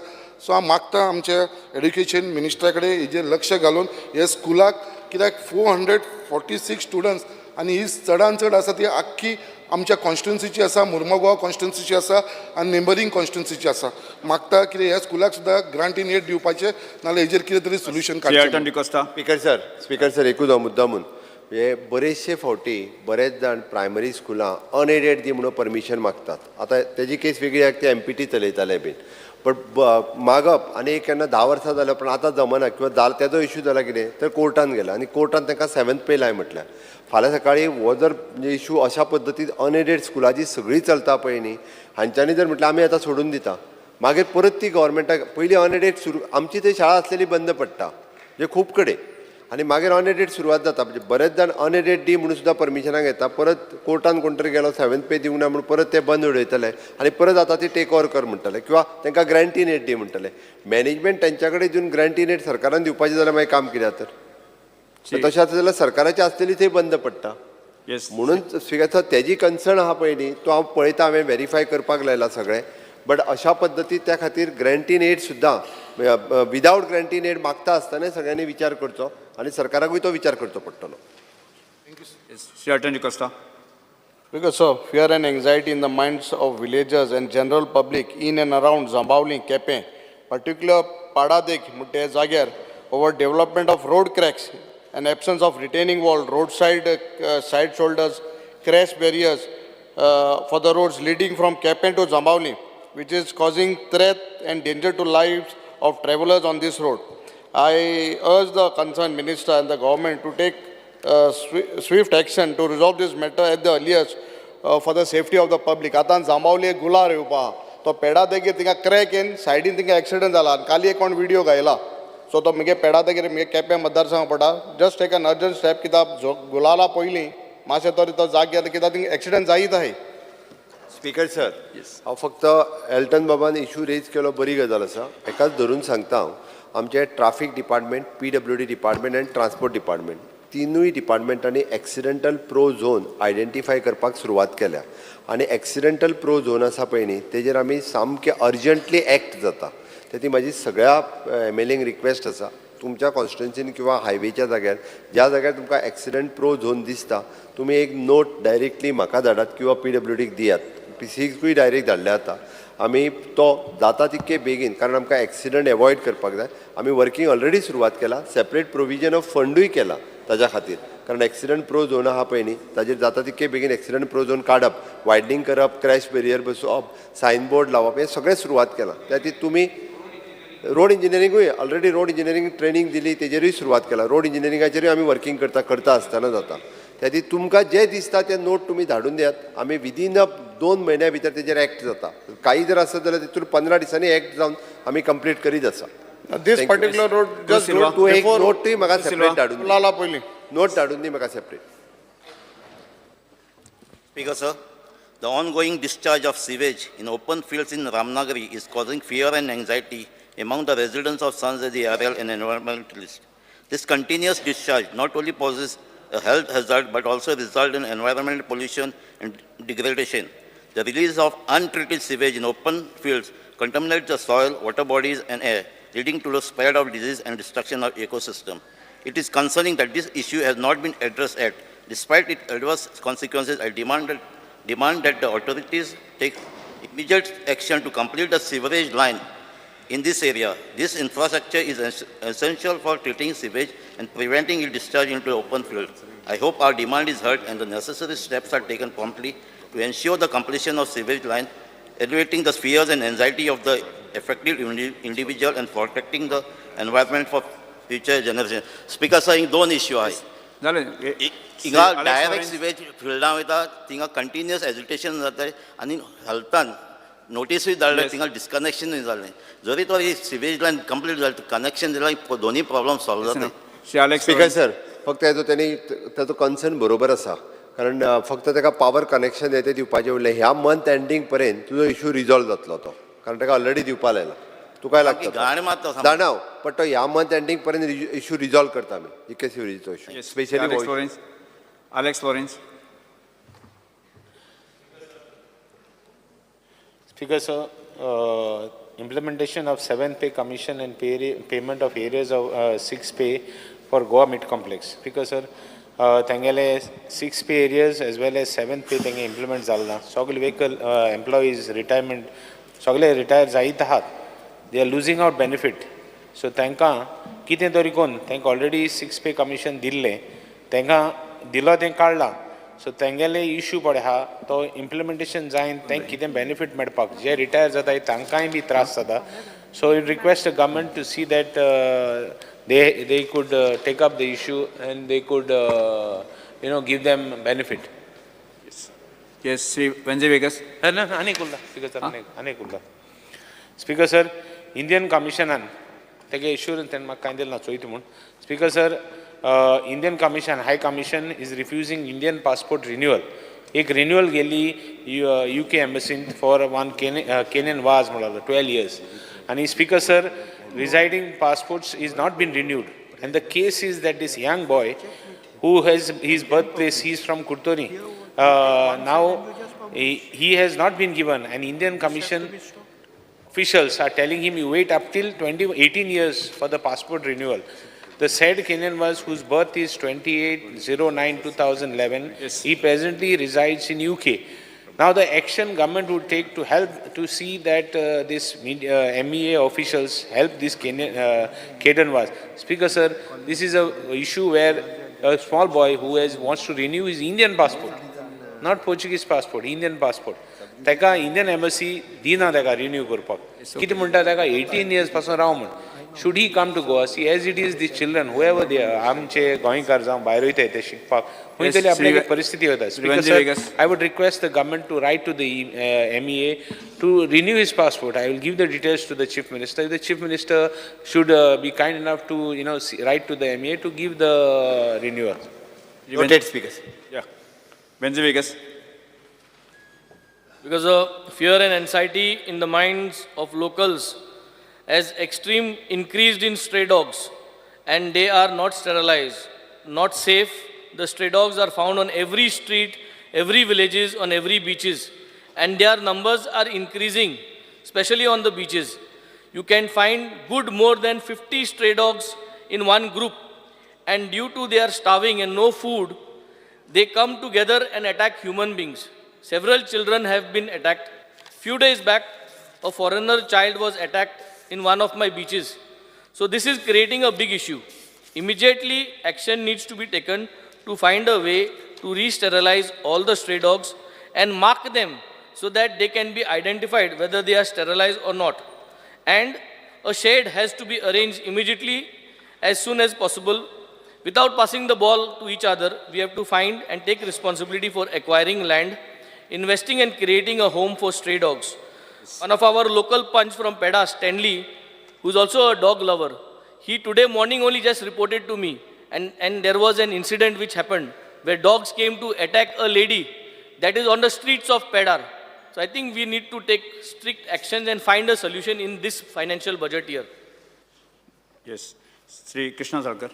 सो हांव मागता आमच्या एड्युकेशन मिनिस्टरा कडेन हेजेर लक्ष घालून हे स्कुलाक कित्याक 446 स्टुडंट्स आनी ही चडान चड आसा ती आख्खी आमच्या कॉन्स्टिट्युन्सीची आसा, मुर्मुगांव कॉन्स्टिट्युन्सीची आसा आनी नेबरींग कॉन्स्टिट्युन्सीची आसा. मागता कितें ह्या स्कुलाक सुद्दां ग्रांट इन एड दिवपाचें नाल्यार हेजेर कितें तरी सोल्युशन काडचें. डिकोस्टा. स्पीकर सर एकूच हांव मुद्दामून हे बरेचशे फावटी बरेच जाण प्रायमरी स्कुलां अनएडेड दी म्हणून परमिशन मागतात. आतां तेजी केस वेगळी आसा, ते MPT चलयताले बीन, पण मागप आनी केन्ना 10 वर्सां जाल्या पण आतां जमना किंवा तेजो इश्यू जाला कितें तर कोर्टान गेला आनी कोर्टान तांकां 7th पे लाय म्हटल्यार फाल्यां सकाळी हो जर इश्यू अशा पद्दतीन अनएडेड स्कुलां सगळीं चलता पळय न्ही, हांच्यांनी जर म्हटल्यार आमी आतां सोडून दिता, मागीर परत ती गव्हर्मेंटाक पयलीं अनएडेड सुरू आमची थंय शाळा आसलेली बंद पडटा म्हणजे खूब कडेन आनी मागीर अनएडेड सुरवात जाता. म्हणजे बरेच जाण अनएडेड डी म्हणून सुद्दां परमिशनाक येता, परत कोर्टान कोण तरी गेलो 7th पे दिवंक ना म्हणून परत ते बंद उडयतले आनी परत आतां ती टेक ओवर कर म्हणटले किंवा तांकां ग्रांट इन एड दी म्हणटले. मॅनेजमेंट तांच्या कडेन दिवन ग्रांट इन एड सरकारान दिवपाचें जाल्यार मागीर काम कित्याक तर तशें आसा जाल्यार सरकाराची आसलेली थंय बंद पडटा. म्हणून तेजी कन्सर्न आहा पळय न्ही तो हांव पळयता, हांवें व्हेरीफाय करपाक लायला सगळें. बट अशा पद्दतीन त्या खातीर ग्रांट इन एड सुद्दां विदावट ग्रांट इन एड मागता आसतना सगळ्यांनी विचार करचो आनी सरकाराकूय तो विचार करचो पडटलो. D'Costa. Because of fear and anxiety in the minds of villagers and general public in and around Zambavli, Kepe, particular Padadek, Mutte Zagyar, over development of road cracks and absence of retaining wall, roadside side shoulders, crash barriers for the roads leading from Kepe to Zambavli, which is causing threat and danger to lives of travelers on this road. I urge the concerned minister and the government to take swift action to resolve this matter at the earliest for the safety of the public. आतां जांबावली एक गुलार येवपा तो पेडा देगेर थिंगा crack येवन सायडीन थिंगा accident जाला आनी काली एक कोण व्हिडिओ घायला. सो तो म्हगे पेडा देगेर म्हगे केपें मतदारसंघ पडटा. Just take an urgent step कित्याक गुलाला पयलीं मातशें तरी तो जाग घेता कित्याक थिंगा एक्सिडंट जायत आहाय. स्पीकर सर, हांव फक्त एल्टन बाबान इश्यू रेज केलो बरी गजाल आसा. एकाच धरून सांगता हांव, आमचे ट्राफीक डिपार्टमेंट, PWD डिपार्टमेंट आनी ट्रान्सपोर्ट डिपार्टमेंट तिनूय डिपार्टमेंटांनी एक्सिडेंटल प्रो झोन आयडेंटिफाय करपाक सुरवात केल्या आनी एक्सिडेंटल प्रो झोन आसा पळय न्ही तेजेर आमी सामकें अर्जंटली एक्ट जाता. ती म्हाजी सगळ्या MLAंक रिक्वेस्ट आसा, तुमच्या कॉन्स्टिट्युन्सीन किंवा हायवेच्या जाग्यार ज्या जाग्यार तुमकां एक्सिडेंट प्रो झोन दिसता तुमी एक नोट डायरेक्टली म्हाका धाडात किंवा PWDक दियात. PCकूय डायरेक्ट धाडल्या जाता. आमी तो जाता तितके बेगीन, कारण आमकां एक्सिडंट एवॉयड करपाक जाय, आमी वर्कींग ऑलरेडी सुरवात केला. सेपरेट प्रोविजन ऑफ फंडूय केला ताज्या खातीर, कारण एक्सिडंट प्रो झोन आहा पळय न्ही ताजेर जाता तितके बेगीन एक्सिडंट प्रो झोन काडप, वायडनींग करप, क्रॅश बेरियर बसोवप, सायनबोर्ड लावप, हें सगळें सुरवात केलां. त्या खातीर तुमी रोड इंजिनियरींगूय ऑलरेडी रोड इंजिनियरींग ट्रेनींग दिली, तेजेरूय सुरवात केला. रोड इंजिनियरिंगाचेरूय आमी वर्कींग करता आसतना जाता. त्या खातीर तुमकां जें दिसता तें नोट तुमी धाडून दियात. आमी विदीन 2 म्हयन्या भितर तेजेर एक्ट जाता. काही जर आसत जाल्यार तितून 15 दिसांनी एक्ट जावन आमी कंप्लीट करीत आसा. This particular road just तूं एक नोटूय म्हाका सेपरेट धाडून लाला पयलीं नोट धाडून दी म्हाका separate. Speaker, sir, the ongoing discharge of sewage in open fields in Ramnagari is causing fear and anxiety among the residents of Sanzadi area and environmentalists. This continuous discharge not only poses a health hazard but also result in environmental pollution and degradation. The release of untreated sewage in open fields contaminates the soil, water bodies and air, leading to the spread of disease and destruction of ecosystem. It is concerning that this issue has not been addressed yet. Despite its adverse consequences, I demand that the authorities take immediate action to complete the sewerage line in this area. This infrastructure is essential for treating sewage and preventing its discharge into open fields. I hope our demand is heard and the necessary steps are taken promptly to ensure the completion of sewage line, alleviating the fears and anxiety of the affected individual and protecting the environment for future generations. Speaker, sir, दोन issue आहे. हिंगा direct sewage फिल्डां वयता, थिंगा continuous एज्युटेशन जाता आनी हेल्थान नोटीसूय धाडले, थिंगा डिस्कनेक्शनूय जालें. जरी तो सिवेज लायन कंप्लीट जालें, कनेक्शन दिल्यार दोनूय प्रॉब्लम सॉल्व जाता. स्पीकर सर, फक्त ताजो कन्सर्न बरोबर आसा, कारण फक्त ताका पावर कनेक्शन येते दिवपाचें उरलें. ह्या मंथ एंडींग पर्यंत तुजो इश्यू रिजॉल्व जातलो तो, कारण ताका ऑलरेडी दिवपा लायला. तुका लागता जाणाव, पण तो ह्या मंथ एंडींग पर्यंत इश्यू रिजॉल्व करता आमी, इके सिवरेजीचो issue specially. Alex Lawrence. Speaker, sir, implementation of 7th pay commission and payment of areas of 6th pay for Goa Mid Complex. Speaker, sir, tangale 6th pay areas as well as 7th pay tange implement zalna. Sogle vehicle employees retirement, sogle retire जायत आहात. They are losing out benefit. So तांकां कितें तरी कोन्न तांकां already 6th pay commission दिल्ले, तांकां दिलो तें काडला. सो तेंगेले इश्यू पडे आहा तो इम्प्लिमेंटेशन जायन तेंक कितें बेनिफीट मेळपाक जे रिटायर जाताय तांकांय बी त्रास जाता. So it request the government to see that they could take up the issue and they could give them benefit. Yes, Sri Venjay Vegas. Speaker sir, Indian Commission tege assurance and म्हाका कांय दिल ना चोयता म्हूण. Speaker sir, Indian Commission, High Commission is refusing Indian passport renewal. एक renewal गेली UK embassy for one Kenyan was 12 years. And Speaker sir, residing passports is not been renewed. And the case is that this young boy who has his birthplace, he is from Kurtoni. Now he has not been given, and Indian Commission officials are telling him you wait up till 18 years for the passport renewal. The said Kenyan was whose birth is 28/09/2011. Yes. He presently resides in UK. Now the action government would take to help to see that this MEA officials help this Kenyan was. Speaker sir, this is a issue where a small boy who wants to renew his Indian passport, not Portuguese passport, Indian passport. Teka Indian embassy dina teka renew करपाक. कितें म्हणटा तका 18 years पासून राव म्हण. Should he come to Goa? See, as it is, these children, whoever they are, आमचे गोंयकार जावं भायर वयताय ते शिकपाक, खंय तरी आपल्याक परिस्थिती वता. Speaker sir, I would request the government to write to the MEA to renew his passport. I will give the details to the Chief Minister. The Chief Minister should be kind enough to write to the MEA to give the renewal. Noted, speakers. Yeah. Venjay Vegas. Because of fear and anxiety in the minds of locals has extreme increased in stray dogs, and they are not sterilized, not safe. The stray dogs are found on every street, every villages, on every beaches, and their numbers are increasing, especially on the beaches. You can find good more than 50 stray dogs in one group, and due to their starving and no food, they come together and attack human beings. Several children have been attacked. Few days back, a foreigner child was attacked in one of my beaches. So this is creating a big issue. Immediately, action needs to be taken to find a way to re-sterilize all the stray dogs and mark them so that they can be identified whether they are sterilized or not. And a shed has to be arranged immediately as soon as possible. Without passing the ball to each other, we have to find and take responsibility for acquiring land, investing and creating a home for stray dogs. One of our local punch from Peda, Stanley, who's also a dog lover, he today morning only just reported to me, and there was an incident which happened where dogs came to attack a lady that is on the streets of Pedar. So I think we need to take strict actions and find a solution in this financial budget year. Yes. Sri Krishna Zalkar.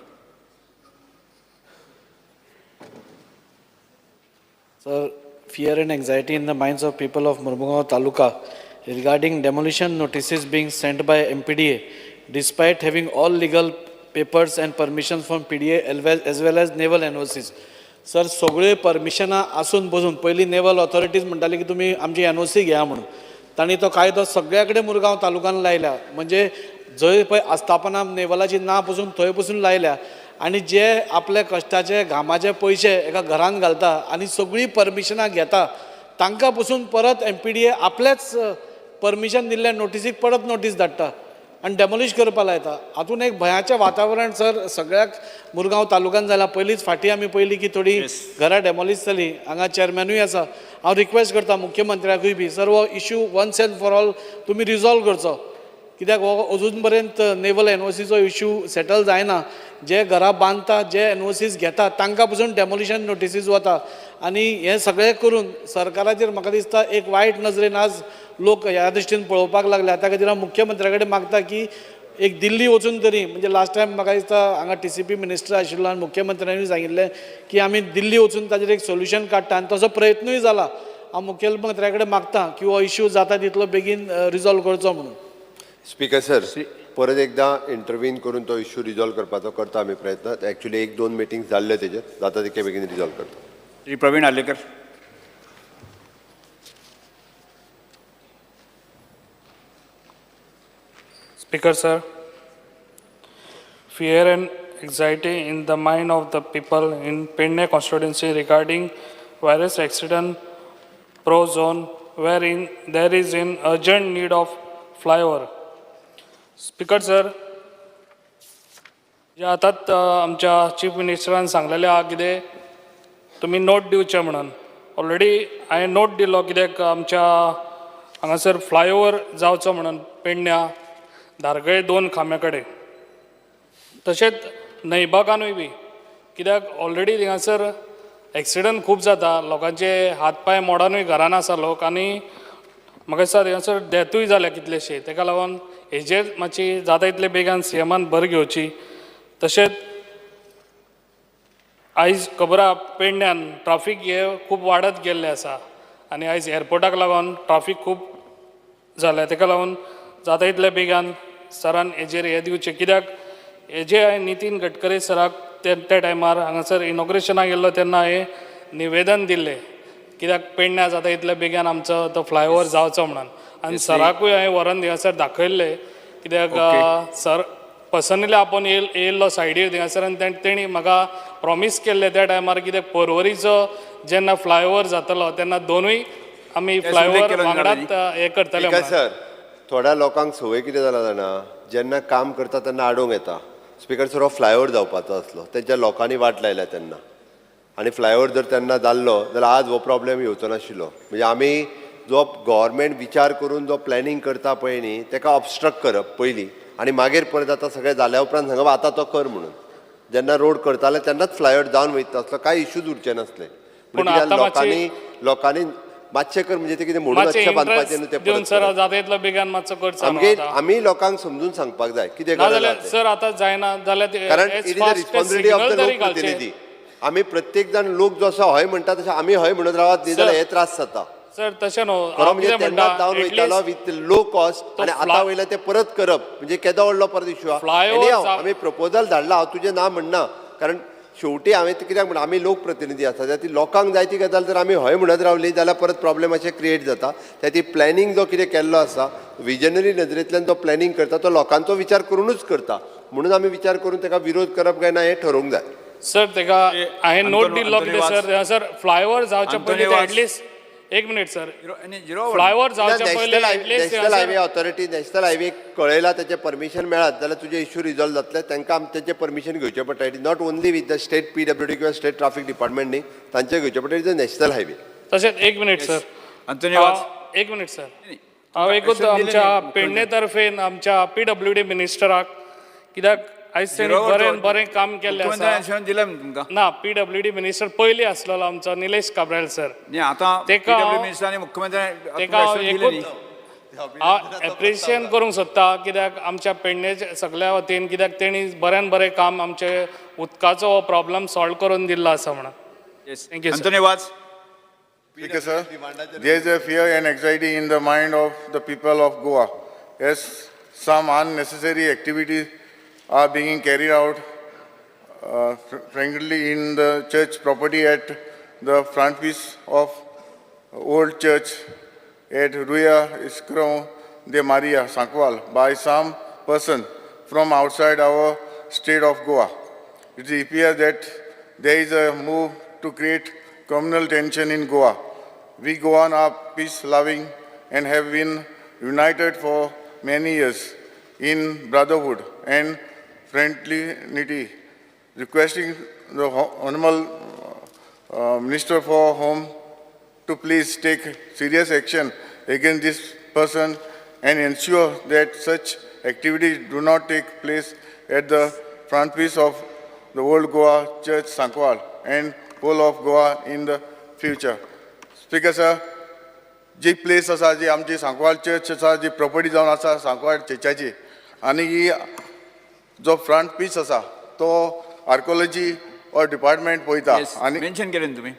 Sir, fear and anxiety in the minds of people of Mormugao Taluka regarding demolition notices being sent by MPDA, despite having all legal papers and permissions from PDA as well as naval NOCs. Sir, सगळे परमिशनां आसून बसून पयलीं naval authorities म्हणटाली की तुमी आमची NOC घेया म्हणून. तांणी तो कायदो सगळ्या कडेन मुरगांव तालुक्यान लायला. म्हणजे जंय पळय आस्थापना नेवलाची ना पसून थंय पसून लायल्या. आनी जे आपले कश्टाचे घामाचे पयशे एका घरान घालता आनी सगळीं परमिशनां घेता तांकां पसून परत MPDA आपलेच परमिशन दिल्ल्या नोटिसीक परत नोटीस धाडटा आनी डेमोलिश करपाक लायता. हातून एक भयाचें वातावरण सर सगळ्याक मुरगांव तालुक्यान जालां. पयलींच फाटीं आमी पयलीं की थोडी घरां डेमोलिश जाली. हांगा चेअरमॅनूय आसा. हांव रिक्वेस्ट करता मुख्यमंत्र्याकूय बी सर हो issue once and for all तुमी रिजॉल्व करचो. कित्याक हो अजून पर्यंत नेवल NOCचो इश्यू सेटल जायना. जे घरां बांदता जे NOCs घेता तांकां पसून डेमोलिशन नोटिसीस वता आनी हें सगळें करून सरकाराचेर म्हाका दिसता एक वायट नजरेन आज लोक ह्या दृश्टीन पळोवपाक लागल्या. त्या खातीर हांव मुख्यमंत्र्या कडेन मागता की एक दिल्ली वचून तरी म्हणजे लास्ट टायम म्हाका दिसता हांगा TCP मिनिस्टर आशिल्लो आनी मुख्यमंत्र्यांनी सांगिल्लें की आमी दिल्ली वचून ताजेर एक सोल्युशन काडटा आनी तसो प्रयत्नूय जाला. हांव मुखेलमंत्र्या कडेन मागतां की हो इश्यू जाता तितलो बेगीन रिजॉल्व करचो म्हणून. स्पीकर सर परत एकदा इंटरव्हीन करून तो इश्यू रिजॉल्व करपाचो करता आमी प्रयत्न. एक्चुअली 1-2 मिटींग जाल्ले तेजेर जाता तितके बेगीन रिजॉल्व करता. Shri Pravin Arlekar. Speaker, sir, fear and anxiety in the mind of the people in Penne constituency regarding virus accident zone wherein there is an urgent need of flyover. Speaker, sir, जे आतांच आमच्या chief मिनिस्टरान सांगलेलें आहा कितें तुमी नोट दिवचें म्हणून. ऑलरेडी हांवें नोट दिलो कित्याक आमच्या हांगासर फ्लायओवर जावचो म्हणून पेडण्या धारगळे 2 खांब्या कडेन. तशेंच नैबागानूय बी कित्याक ऑलरेडी थिंगासर एक्सिडंट खूब जाता, लोकांचे हात पांय मोडानूय घरान आसा लोक आनी म्हाका दिसता थिंगासर डॅथूय जाल्या कितलेशे. ताका लागून हेजेर मातशी जाता तितले बेगान सीएमान भर घेवची. तशेंच आयज खबर आहा पेडण्यान ट्राफीक हे खूब वाडत गेल्ले आसा आनी आयज एअरपोर्टाक लागून ट्राफीक खूब जाल्या. ताका लागून जाता तितले बेगान सरान हेजेर हे दिवचें. कित्याक हेजे हांवें नितीन गडकरी सराक त्या टायमार हांगासर इनॉग्रेशनाक गेल्लो तेन्ना हांवें निवेदन दिल्लें कित्याक पेडण्या जाता तितले बेगान आमचो तो फ्लायओवर जावचो म्हणून. आनी सराकूय हांवें व्हरून थिंगासर दाखयल्लें कित्याक सर पर्सनली आपूण येयल्लो सायडीर थिंगासर आनी तेणी म्हाका प्रॉमीस केल्लें त्या टायमार कित्याक पर्वरीचो जेन्ना फ्लायओवर जातलो तेन्ना दोनूय आमी फ्लायओवर वांगडाच हे करतले म्हणून. सर थोड्या लोकांक संवय कितें जाला जाणा, जेन्ना काम करता तेन्ना आडोंक येता. स्पीकर सर हो फ्लायओवर जावपाचो आसलो, तेच्या लोकांनी वाट लायल्या तेन्ना. आनी फ्लायओवर जर तेन्ना जाल्लो जाल्यार आज हो प्रॉब्लेम येवचो नाशिल्लो. म्हणजे आमी जो गव्हर्मेंट विचार करून जो प्लॅनिंग करता पळय न्ही ताका ऑबस्ट्रक्ट करप पयलीं आनी मागीर परत आतां सगळें जाल्या उपरांत सांगप आतां तो कर म्हणून. जेन्ना रोड करताले तेन्नाच फ्लायओवर जावन वयता असलो कांय इश्यूज उरचे नासले. लोकांनी मातशें कर म्हणजे ते कितें म्हणून बांदपाचें न्हू तें सर जाता तितलो बेगान मातसो करचो. आमी लोकांक समजून सांगपाक जाय कितें गरज सर आतां जायना जाल्यार कारण it is the responsibility of the लोकप्रतिनिधी. आमी प्रत्येक जाण लोक जसो हय म्हणटा तशें आमी हय म्हणत रावत न्ही जाल्यार हे त्रास जाता. सर तशें न्हू खरो म्हणजे तेन्नाच जावन वयतालो विथ लो कॉस्ट आनी आतां वयले ते परत करप म्हणजे केदो व्हडलो परत इश्यू आहा. आमी प्रपोजल धाडला, हांव तुजें नांव म्हणना कारण शेवटी हांवें कित्याक म्हणून आमी लोकप्रतिनिधी आसा त्या ती लोकांक जाय ती गजाल जर आमी हय म्हणत रावली जाल्यार परत प्रॉब्लेम अशें क्रिएट जाता. त्या ती प्लॅनिंग जो कितें केल्लो आसा विजनरी नदरेंतल्यान तो प्लॅनिंग करता तो लोकांचो विचार करूनच करता. म्हणून आमी विचार करून ताका विरोध करप काय ना हें ठरोवंक जाय. सर ताका हांवें नोट दिल्लो कितें सर फ्लायओवर जावचे पयलीं एटलिस्ट एक मिनिट सर फ्लायओवर जावचे पयलीं national highway authority national highway कळयला तेचें परमिशन मेळत जाल्यार तुजे इश्यू रिजॉल्व जातले. तांकां तेचें परमिशन घेवचें पडटा. It is not only with the state PWD किंवा स्टेट ट्राफीक डिपार्टमेंट न्ही, तांचें घेवचें पडटा. It is national highway. तशेंच एक मिनिट सर एक मिनिट सर हांव एकूच आमच्या पेडणे तर्फेन आमच्या PWD मिनिस्टराक कित्याक आयज तेणी बरें काम केल्लें आसा. दिलें तुमकां ना PWD मिनिस्टर पयलीं आसलेलो आमचो निलेश काब्राल सर. आतां PWD मिनिस्टर आनी मुख्यमंत्री हांव एप्रिशिएट करूंक सोदता कित्याक आमच्या पेडणेच्या सगळ्या वतीन कित्याक तेणी बऱ्यान बरें काम आमचे उदकाचो हो प्रॉब्लम सॉल्व करून दिल्लो आसा म्हणून. थँक्यू धन्यवाद. Speaker, sir, there is a fear and anxiety in the mind of the people of Goa as some unnecessary activities are being carried out frankly in the church property at the front piece of old church at Ruya Iskro de Maria Sankwal by some person from outside our state of Goa. It appears that there is a move to create communal tension in Goa. We Goan are peace-loving and have been united for many years in brotherhood and friendlinity. Requesting the Honorable Minister for Home to please take serious action against this person and ensure that such activities do not take place at the front piece of the old Goa Church Sankwal and whole of Goa in the future. Speaker sir, जी place आसा जी आमची Sancoale church आसा जी property जावन आसा सांकवाळ चर्चाची आनी ही जो front piece आसा तो आर्कोलॉजी और डिपार्टमेंट पळयता आनी मेन्शन केलें तुमी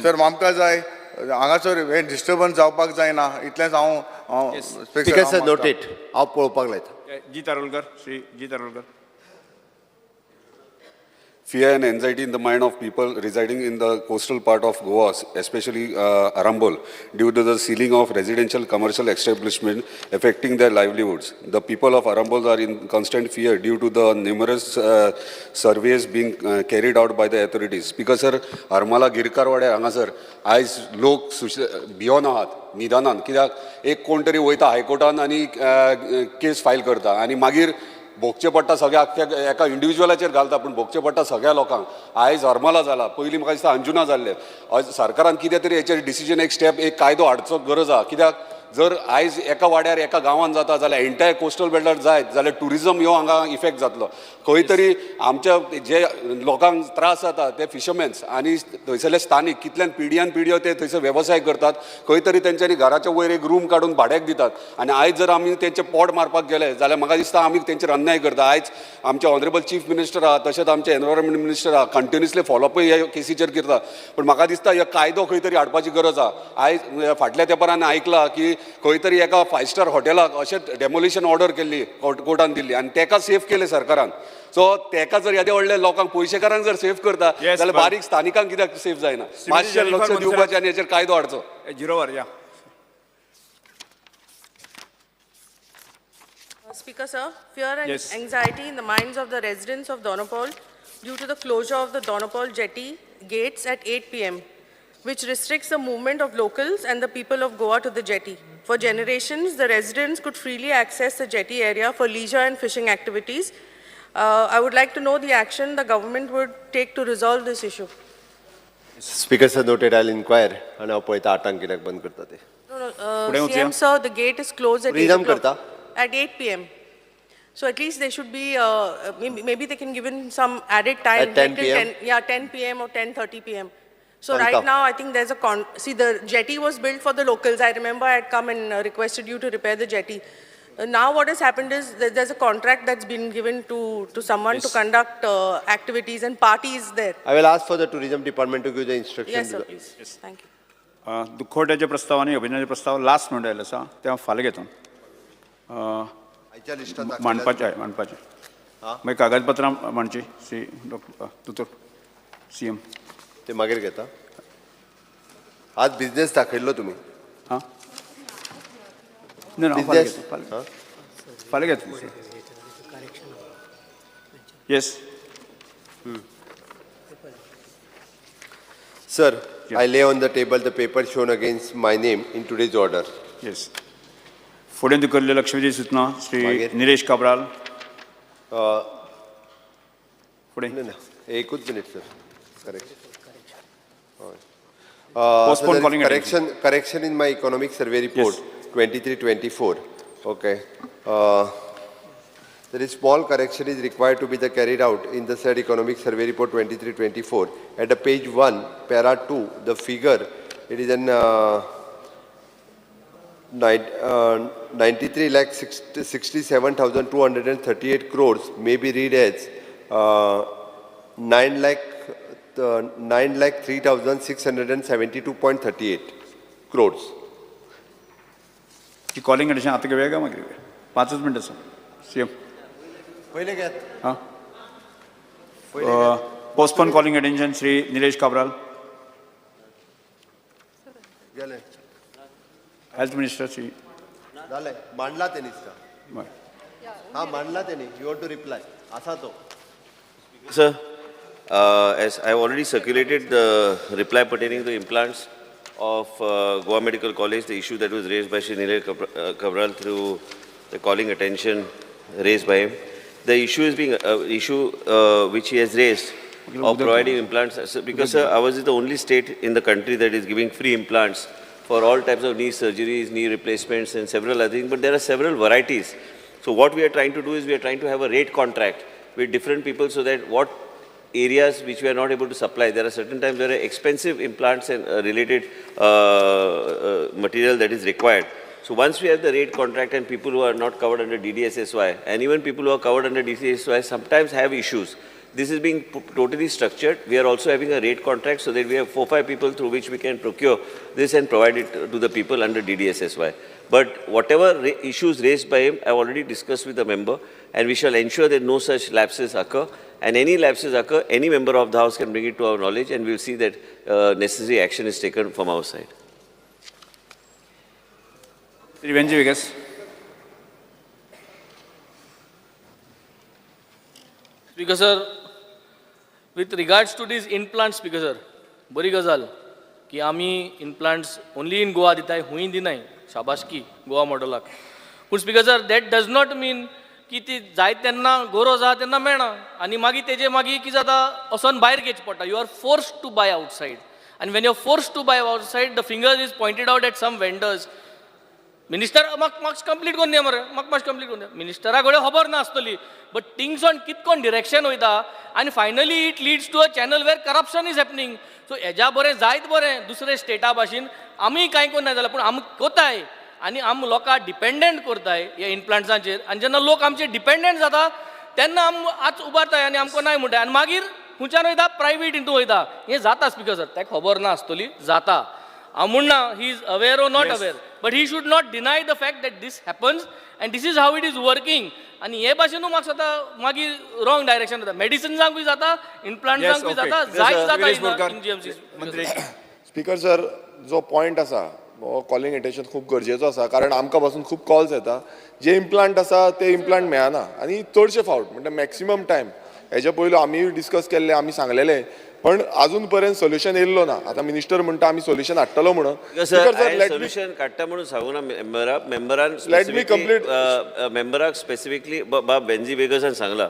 सर आमकां जाय हांगासर हे डिस्टर्बन्स जावपाक जायना इतलेंच हांव स्पीकर सर नोटेड हांव पळोवपाक लायता. जी तारोलकर, श्री जी तारोलकर. Fear and anxiety in the mind of people residing in the coastal part of Goa, especially Arambol, due to the sealing of residential commercial establishment affecting their livelihoods. The people of Arambol are in constant fear due to the numerous surveys being carried out by the authorities. Because sir, Armala Girkarwade हांगासर आयज लोक भियोन आहात निदानान कित्याक एक कोण तरी वयता हायकोर्टान आनी केस फायल करता आनी मागीर भोगचें पडटा सगळ्या एका इंडिविज्युअलाचेर घालता पूण भोगचें पडटा सगळ्या लोकांक. आयज हरमला जाला, पयलीं म्हाका दिसता अंजुना जाल्ले. सरकारान कितें तरी हेचेर डिसिजन एक स्टेप एक कायदो हाडचो गरज आहा. कित्याक जर आयज एका वाड्यार एका गांवांत जाता जाल्यार एंटायर कोस्टल बेल्टार जायत जाल्यार टुरिजम ह्यो हांगा इफेक्ट जातलो. खंय तरी आमच्या जे लोकांक त्रास जाता ते फिशरमॅन्स आनी थंयसरले स्थानीक कितल्यान पिढयो ते थंयसर वेवसाय करतात. खंय तरी तेंच्यांनी घराच्या वयर एक रूम काडून भाड्याक दितात आनी आयज जर आमी तेंचे पोट मारपाक गेले जाल्यार म्हाका दिसता आमी तेंचेर अन्याय करता. आयज आमचे ऑनरेबल चीफ मिनिस्टर आहा तशेंच आमचे एनवायरमेंट मिनिस्टर आहा कंटिन्युअसली फॉलोअपय ह्या केसीचेर करता. पण म्हाका दिसता हो कायदो खंय तरी हाडपाची गरज आहा. आयज फाटल्या तेंपार आयकलां की खंय तरी एका 5 स्टार हॉटेलाक अशें डेमोलिशन ऑर्डर केल्ली कोर्टान दिल्ली आनी तेका सेफ केलें सरकारान. सो तेका जर येदे व्हडले लोकांक पयशेकारांक जर सेफ करता जाल्यार बारीक स्थानिकांक कित्याक सेफ जायना. मातशें लक्ष दिवपाचें आनी हेचेर कायदो हाडचो. जिरोवर या. Speaker, sir, fear and anxiety in the minds of the residents of Donopal due to the closure of the Donopal jetty gates at 8 p.m., which restricts the movement of locals and the people of Goa to the jetty. For generations, the residents could freely access the jetty area for leisure and fishing activities. I would like to know the action the government would take to resolve this issue. Speaker sir noted, I'll inquire आनी हांव पळयता आठांक कित्याक बंद करता ते. No, CM, sir, the gate is closed at 8 o'clock. At 8 p.m. So at least they should be, maybe they can give in some added time. At 10 p.m.? 10 p.m. or 10:30 p.m. So right now, I think there's a see, the jetty was built for the locals. I remember I had come and requested you to repair the jetty. Now what has happened is that there's a contract that's been given to someone to conduct activities and parties there. I will ask for the tourism department to give the instructions. Yes, sir, please. Yes. Thank you. दुखवट्याचे प्रस्ताव आणि अभिनयाचे प्रस्ताव last म्हणून आयला आसा ते फाल्यां घेता. मांडपाचे आहे मांडपाचे मागीर कागदपत्रां मांडची श्री डॉक्टर दोतोर CM ते मागीर घेता. आज बिझनेस दाखयल्लो तुमी. हां फाल्यां घेता. Yes Sir, I lay on the table the paper shown against my name in today's order. Yes फुडें दिवरलेल्या लक्षवेधी सूचना श्री निलेश काब्राल. फुडें एकूच minute sir. Correct. Postpone calling correction in my economic survey report 23-24. Okay. There is small correction is required to be carried out in the said economic survey report 23-24. At the page 1, para 2, the figure, it is an 93,67,238 crores may be read as 9,03,672.38 crores. की calling addition आता घेऊया का मागीर 5 मिनटां sir CM पहिले घेत. हां postpone calling attention Shri Nilesh Cabral. गेले हेल्थ मिनिस्टर श्री जाले मांडला तेनी. हां मांडला तेनी. यू वॉन्ट टू रिप्लाय असा तो. Sir, as I have already circulated the reply pertaining to the implants of Goa Medical College, the issue that was raised by Shri Nilesh Cabral through the calling attention raised by him. The issue is being which he has raised of providing implants. Because sir, ours is the only state in the country that is giving free implants for all types of knee surgeries, knee replacements, and several other things. But there are several varieties. So what we are trying to do is we are trying to have a rate contract with different people so that what areas which we are not able to supply, there are certain times there are expensive implants and related material that is required. So once we have the rate contract and people who are not covered under DDSSY and even people who are covered under DCSY sometimes have issues This is being totally structured. We are also having a rate contract so that we have 4-5 people through which we can procure this and provide it to the people under DDSSY. But whatever issues raised by him, I have already discussed with the member, and we shall ensure that no such lapses occur. And any lapses occur, any member of the House can bring it to our knowledge, and we will see that necessary action is taken from our side. Sri Venji Vigas. Speaker sir, with regards to these implants, Speaker sir, बरी गजाल की आमी implants only in Goa दिताय, हुई दिनाय, शाबासकी गोवा मॉडेलाक. पूण Speaker sir, that does not mean की ती जाय तेन्ना गरज आहा तेन्ना मेळना आनी मागीर तेजे मागीर कितें जाता वचोन भायर घेवचें पडटा. You are forced to buy outside. And when you are forced to buy outside, the finger is pointed out at some vendors. Minister म्हाका कंप्लीट करून दिया मरे, म्हाका मातशें कंप्लीट करून दिया. मिनिस्टरा कडेन खबर नासतली, बट थिंग्स ऑन कितकोन डिरेक्शन वयता आनी finally it leads to a channel where corruption is happening. So हेज्या बरें जायत बरें दुसरे स्टेटा भाशेन आमी कांय कोन्ना जाल्यार पूण आमी कोताय आनी आमी लोकांक डिपेंडंट करताय ह्या इम्प्लांट्सांचेर. आनी जेन्ना लोक आमचे डिपेंडंट जाता तेन्ना आमी आज उबारताय आनी आमकां नाय म्हणटाय आनी मागीर खुंयच्यान वयता प्रायवेट हितून वयता. हें जाता स्पिकर सर, ताका खबर नासतली जाता. हांव म्हणना he is aware or not aware, but he should not deny the fact that this happens and this is how it is working. आणि हे भाशेनू म्हाका जाता मागीर रॉंग डायरेक्शन जाता. मेडिसिन्सांकूय जाता, इम्प्लांट्सांकूय जाता, जायत जाता इन जीएमसी. स्पीकर सर, जो पॉयंट आसा कॉलिंग अटेन्शन खूब गरजेचो आसा, कारण आमकां पासून खूब कॉल्स येता. जे इम्प्लांट आसा ते इम्प्लांट मेळना आनी चडशे फावट म्हणजे मॅक्सिमम टायम हेजे पयलू आमी डिस्कस केल्ले, आमी सांगलेले, पण अजून पर्यंत सोल्युशन येयल्लो ना. आता मिनिस्टर म्हणटा आमी सोल्युशन हाडटलो म्हणून. सोल्युशन काडटा म्हणून सांगू ना मेंबरान. Let me complete. मेंबराक स्पेसिफिकली बाब बेंजी वेगसान सांगला.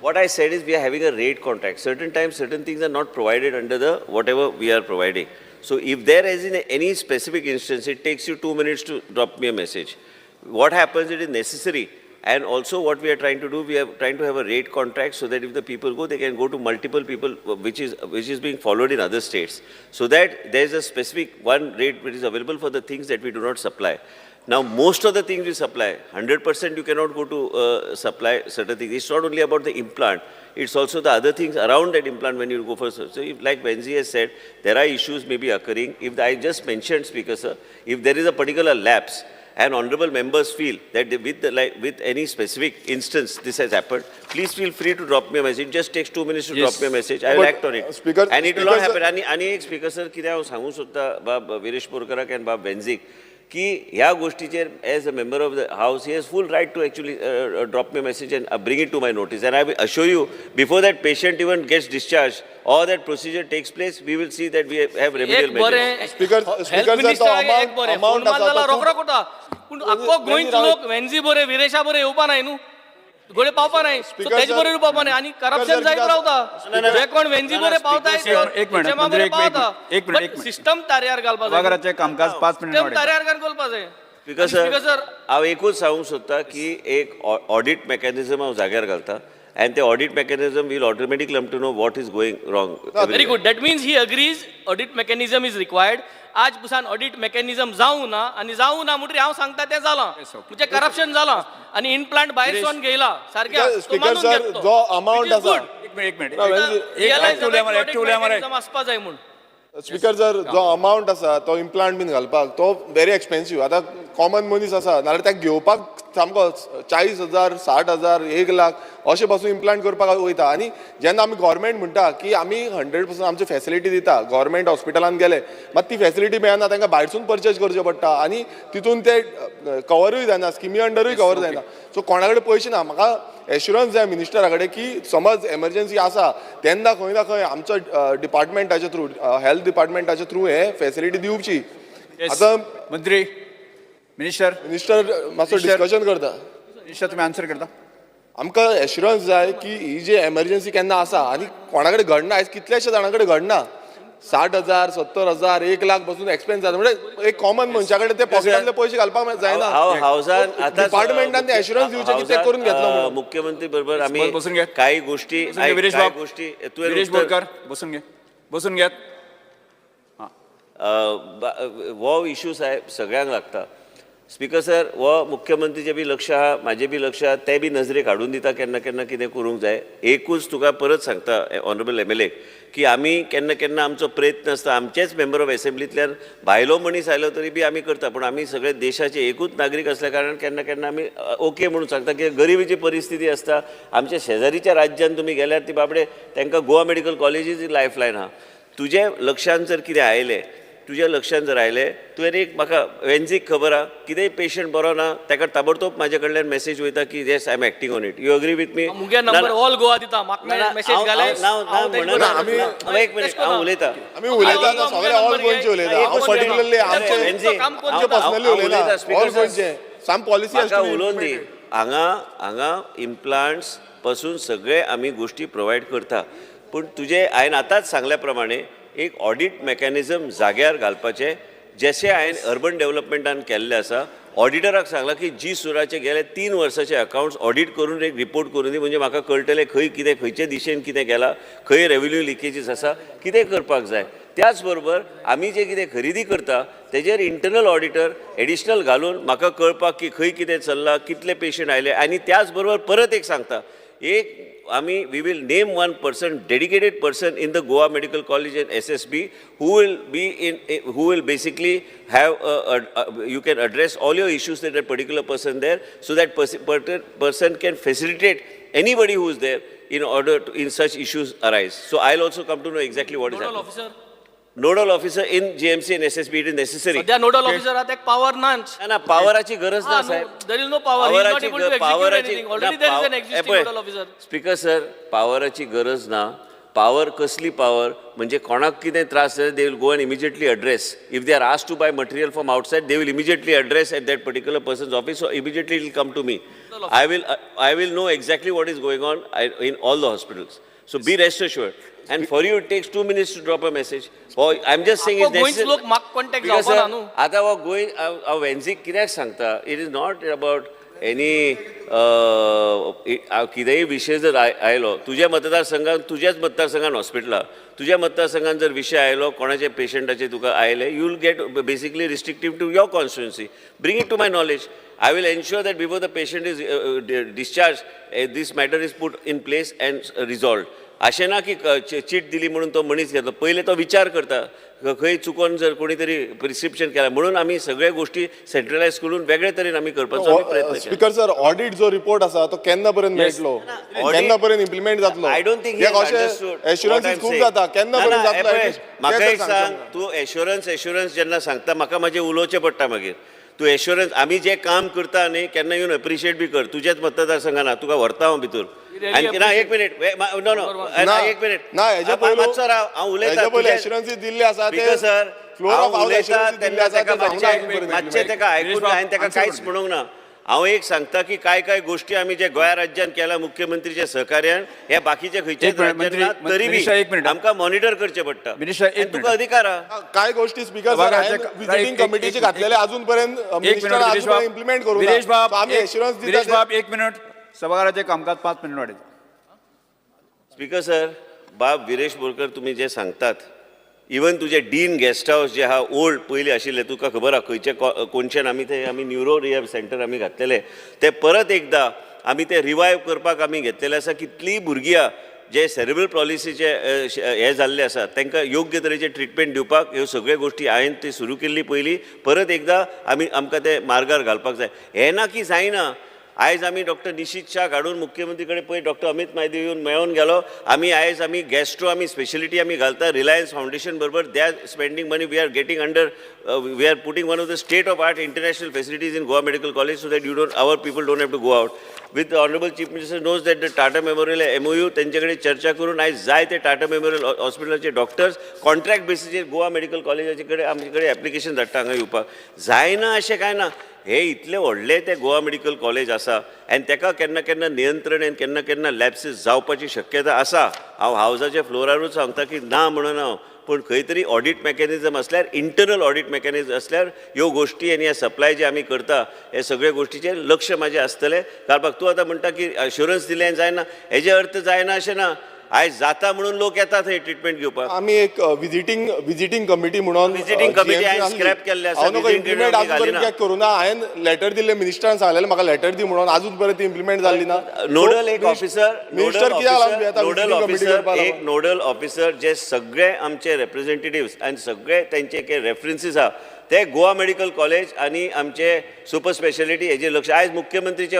What I said is we are having a rate contract. Certain times, certain things are not provided under the whatever we are providing. So if there is in any specific instance, it takes you 2 minutes to drop me a message. What happens, it is necessary. And also what we are trying to do, we are trying to have a rate contract so that if the people go, they can go to multiple people, which is being followed in other states. So that there is a specific one rate which is available for the things that we do not supply. Now, most of the things we supply, 100% you cannot go to supply certain things. It's not only about the implant, it's also the other things around that implant when you go for. So if, like Benzi has said, there are issues may be occurring. If I just mentioned, Speaker sir, if there is a particular lapse, and honorable members feel that with any specific instance this has happened, please feel free to drop me a message. It just takes 2 minutes to drop me a message. I will act on it. Speaker, and it will not happen. आणि एक speaker sir कितें हांव सांगूं सोदता बाब विरेश बोरकाराक आनी बाब बेंजीक की ह्या गोष्टीचेर as a member of the house he has full right to actually drop me a message and bring it to my notice. And I will assure you, before that patient even gets discharged or that procedure takes place, we will see that we have remedial measures. Speaker sir, amount पूण आख्खो गोंयचो लोक वेंजी बरे विरेशा बरे येवपा नाय न्हू, गोडे पावपा नाय, सो तेजे बरोबर पावपा नाय आनी करप्शन जायत रावता. जे कोण वेंजी बरे पावताय एक मिनिट सिस्टम तार्यार घालपा जाय. सभागृहाचे कामकाज 5 मिनिट सिस्टम तार्यार घालपा जाय. स्पीकर सर, हांव एकूच सांगूंक सोदता की एक ऑडिट मेकॅनिझम हांव जाग्यार घालता. And the audit mechanism will automatically come to know what is going wrong. Very good. That means he agrees audit mechanism is required. आज पुसान ऑडिट मेकॅनिझम जावं ना आनी जावं ना म्हणटरी हांव सांगता तें जालां, म्हणजे करप्शन जालां आनी इम्प्लांट भायर सोन घेयला सारक्या. स्पीकर सर, जो अमाउंट आसा, एक मिनिट आसपा जाय म्हूण. स्पीकर सर, जो अमाउंट आसा तो इम्प्लांट बीन घालपाक तो व्हेरी एक्सपेन्सिव्ह. आतां कॉमन मनीस आसा नाल्यार ताका घेवपाक सामको 40,000, 60,000, 1 लाख अशें पासून इम्प्लांट करपाक वयता. आनी जेन्ना आमी गोवोरमेंट म्हणटा की आमी 100% आमची फॅसिलिटी दिता, गोवोरमेंट हॉस्पिटलान गेले मात ती फॅसिलिटी मेळना, तांकां भायरसून परचेज करचें पडटा आनी तितून ते कवरूय जायना, स्किमी अंडरूय कवर जायना. सो कोणा कडेन पयशे ना. म्हाका एश्युरन्स जाय मिनिस्टरा कडेन की समज एमर्जन्सी आसा तेन्ना खंय ना खंय आमचो डिपार्टमेंटाच्या थ्रू, हेल्थ डिपार्टमेंटाच्या थ्रू हे फॅसिलिटी दिवची. आतां मंत्री मिनिस्टर मातसो डिस्कशन करता. मिनिस्टर तुम्ही आन्सर करता. आमकां एश्युरन्स जाय की ही जी एमर्जन्सी केन्ना आसा आनी कोणा कडेन घडना, आयज कितलेशे जाणां कडेन घडना, 60,000, 70,000, 1 लाख पासून एक्सपेन्स जाता. म्हणजे एक कॉमन मनशा कडेन ते पॉकेटांतले पयशे घालपाक जायना. डिपार्टमेंटान ते एश्युरन्स दिवचे की ते करून घेतलो. मुख्यमंत्री बरोबर आम्ही बसून घे. काही गोष्टी विरेश बोरकर बसून घे, बसून घेत. हो इश्यूज आहे सगळ्यांक लागता. स्पीकर सर हो मुख्यमंत्रीचे बी लक्ष आहा म्हाजे बी लक्ष आहा ते बी नजरेक हाडून दिता केन्ना केन्ना कितें करूंक जाय एकूच तुका परत सांगता ऑनरेबल MLA की आमी केन्ना केन्ना आमचो प्रयत्न आसता आमचेच मेंबर ऑफ असेंब्लींतल्यान भायलो मनीस आयलो तरी बी आमी करता पूण आमी सगळे देशाचे एकूच नागरीक असल्या कारणान केन्ना केन्ना आमी ओके म्हणून सांगता की गरिबीची परिस्थिती आसता आमच्या शेजारीच्या राज्यान तुमी गेल्यार ती बाबडे तांकां गोवा मेडिकल कॉलेजीस लायफलायन आहा तुजे लक्षांत जर कितें आयलें तुज्या लक्षांत जर आयलें तुवें एक म्हाका वेन्झीक खबर आहा कितेंय पेशंट बरो ना ताका ताबडतोब म्हाजे कडल्यान मेसेज वयता की yes I am acting on it you agree with me मुगे नंबर ऑल गोवा दिता म्हाका मेसेज घाले एक मिनिट हांव उलयतां आमी उलयता आतां सगळे ऑल गोंयचे उलयता हांव पर्टिक्युलरली आमचे पर्सनली उलयता ऑल गोंयचे साम पॉलिसी म्हाका उलोवन दी हांगा इम्प्लांट्स पासून सगळे आमी गोश्टी प्रोवायड करता पूण तुजे हांवें आतांच सांगल्या प्रमाणे एक ऑडिट मेकॅनिझम जाग्यार घालपाचें जशें हांवें अर्बन डेव्हलपमेंटान केल्लें आसा ऑडिटराक सांगलां की जी सुराचे गेले 3 वर्साचे अकाउंट्स ऑडिट करून एक रिपोर्ट करून दी म्हणजे म्हाका कळटलें खंय कितें खंयचे दिशेन कितें केलां खंय रेव्हेन्यू लिकेजीस आसा कितें करपाक जाय त्याच बरोबर आमी जे कितें खरेदी करता तेजेर इंटरनल ऑडिटर एडिशनल घालून म्हाका कळपाक की खंय कितें चल्लां कितले पेशंट आयले आनी त्याच बरोबर परत एक सांगता एक आमी we will name one person dedicated person in the Goa medical college and SSB who will basically have you can address all your issues that a particular person there so that person can facilitate anybody who is there in order to in such issues arise. So I'll also come to know exactly what is happening. Nodal officer in GMC and SSB it is necessary. सध्या nodal officer आहा ताका power नाच ना पावराची गरज ना साहेब there is no power he is not able to execute anything already there is an existing nodal officer speaker sir पावराची गरज ना पावर कसली पावर म्हणजे कोणाक कितें त्रास जाले they will go and immediately address if they are asked to buy material from outside they will immediately address at that particular persons office so immediately it will come to me I will know exactly what is going on in all the hospitals. So be rest assured. And for you, it takes 2 minutes to drop a message. Or I'm just saying it's necessary. लोक म्हाका contact जावपा ना न्हू आता हो गोंय वेन्झीक कित्याक सांगता it is not about any कितेंय विशय जर आयलो तुज्या मतदारसंघात तुज्याच मतदारसंघान हॉस्पिटलां तुज्या मतदारसंघान जर विशय आयलो कोणाचे पेशंटाचे तुका आयले you will get basically restrictive to your constituency bring it to my knowledge I will ensure that before the patient is discharged, this matter is put in place and resolved. अशें ना की चीट दिली म्हणून तो मनीस घेतलो पयले तो विचार करता खंय चुकोन जर कोणी तरी प्रिस्क्रिप्शन केला म्हणून आमी सगळे गोष्टी सेंट्रलायज करून वेगळे तरेन आमी करपाचो प्रयत्न केला. स्पीकर सर ऑडिट जो रिपोर्ट आसा तो केन्ना पर्यंत मेळटलो केन्ना पर्यंत इम्प्लिमेंट जातलो आय डोंट थिंक एश्युरन्स खूब जाता केन्ना पर्यंत जातलो म्हाका एक सांग तूं एश्युरन्स जेन्ना सांगता म्हाका मागीर उलोवचें पडटा मागीर तूं एश्युरन्स आमी जें काम करता न्ही केन्ना येवन एप्रिशिएट बी कर तुजेच मतदारसंघान तुका व्हरता हांव भितर आनी ना एक मिनिट नो एक मिनिट ना हेच्या पयलीं मातसो राव हांव उलयता एश्युरन्स दिल्ले आसा ते सर फ्लोर ऑफ हाऊस उलयता एश्युरन्स दिल्ले तेन्ना आसा ताका ते मातशें ताका आयकून हांवें ताका कांयच म्हणूंक ना हांव एक सांगता की काय गोष्टी आमी जे गोंया राज्यान केल्या मुख्यमंत्रीच्या सहकार्यान हे बाकीचे खंयचे राज्यान ना तरी बी आमकां मॉनिटर करचें पडटा तुका अधिकार आहा काय गोष्टी स्पीकर विजिटिंग कमिटीचे घातलेले अजून पर्यंत मिनिस्टर इम्प्लिमेंट करू आम्ही एश्युरन्स दिता 1 मिनिट सभागृहाचे कामकाज 5 मिनिट वाढेल स्पीकर सर बाब विरेश बोरकर तुम्ही जे सांगतात इवन तुझे डीन गेस्ट हाऊस जे हा ओल्ड पयलीं आशिल्ले तुका खबर आहा खंयचे कोणच्यान आमी न्यूरो रिहॅब सेंटर आमी घातलेले ते परत एकदा आमी ते रिवायव करपाक आमी घेतलेले आसा कितलीं भुरगीं आहा जे सेरेब्रल पॉलिसीचे हे जाल्ले आसा तांकां योग्य तरेचे ट्रिटमेंट दिवपाक ह्यो सगळ्यो गोश्टी हांवें ती सुरू केल्ली पयलीं परत एकदा आमकां ते मार्गार घालपाक जाय हें ना की जायना आयज आमी डॉक्टर निशीत शाह हाडून मुख्यमंत्री कडेन पळय डॉक्टर अमित म्हायती येवन मेळोन गेलो आयज आमी गॅस्ट्रो आमी स्पेशलिटी आमी घालता रिलायन्स फावंडेशन बरोबर they are spending money we are getting under we are putting one of the state of art international facilities in Goa medical college so that you don't our people don't have to go out with honourable chief minister knows that the Tata memorial MOU तेंचे कडेन चर्चा करून आयज जाय ते Tata memorial हॉस्पिटलाचे doctors contract बेसिसीर Goa medical कॉलेजाचे कडेन आमचे कडेन एप्लिकेशन धाडटा हांगा येवपाक जायना अशें कांय ना हे इतले व्हडले ते गोवा मेडिकल कॉलेज आसा आनी ताका केन्ना केन्ना नियंत्रण आनी केन्ना केन्ना लॅप्सीस जावपाची शक्यता आसा हांव हावजाच्या फ्लोरारूच सांगता की ना म्हणून हांव पूण खंय तरी ऑडिट मेकॅनिझम असल्यार इंटरनल ऑडिट मेकॅनिझम असल्यार ह्यो गोश्टी आनी हे सप्लाय जे आमी करता हे सगळे गोश्टीचेर लक्ष म्हाजें आसतलें कारण तूं आतां म्हणटा की एश्युरन्स दिलें जायना हेजे अर्थ जायना अशें ना आयज जाता म्हणून लोक येतात थंय ट्रिटमेंट घेवपाक. आमी एक विजिटींग कमिटी म्हणून Visiting committee हांवें scrap केल्ले आसा. हांव Visiting इम्प्लिमेंट committee आजून घालिना. पर्यंत कित्याक करूं ना. हांवें लेटर दिल्लें मिनिस्टरान सांगलेलें म्हाका लेटर दी म्हणून आजून पर्यंत इम्प्लिमेंट जाल्ली ना. नोडल एक ऑफिसर मिनिस्टर कित्याक लागून भियेता नोडल visiting committee ऑफिसर करपाक एक लागून? नोडल ऑफिसर जे सगळे आमचे रिप्रेझेंटेटिव्स आनी सगळे तेंचे जे रेफरन्सीस आहा ते गोवा मेडिकल कॉलेज आनी आमचे सुपर स्पेशालिटी हेजे लक्ष. आयज मुख्यमंत्रीचे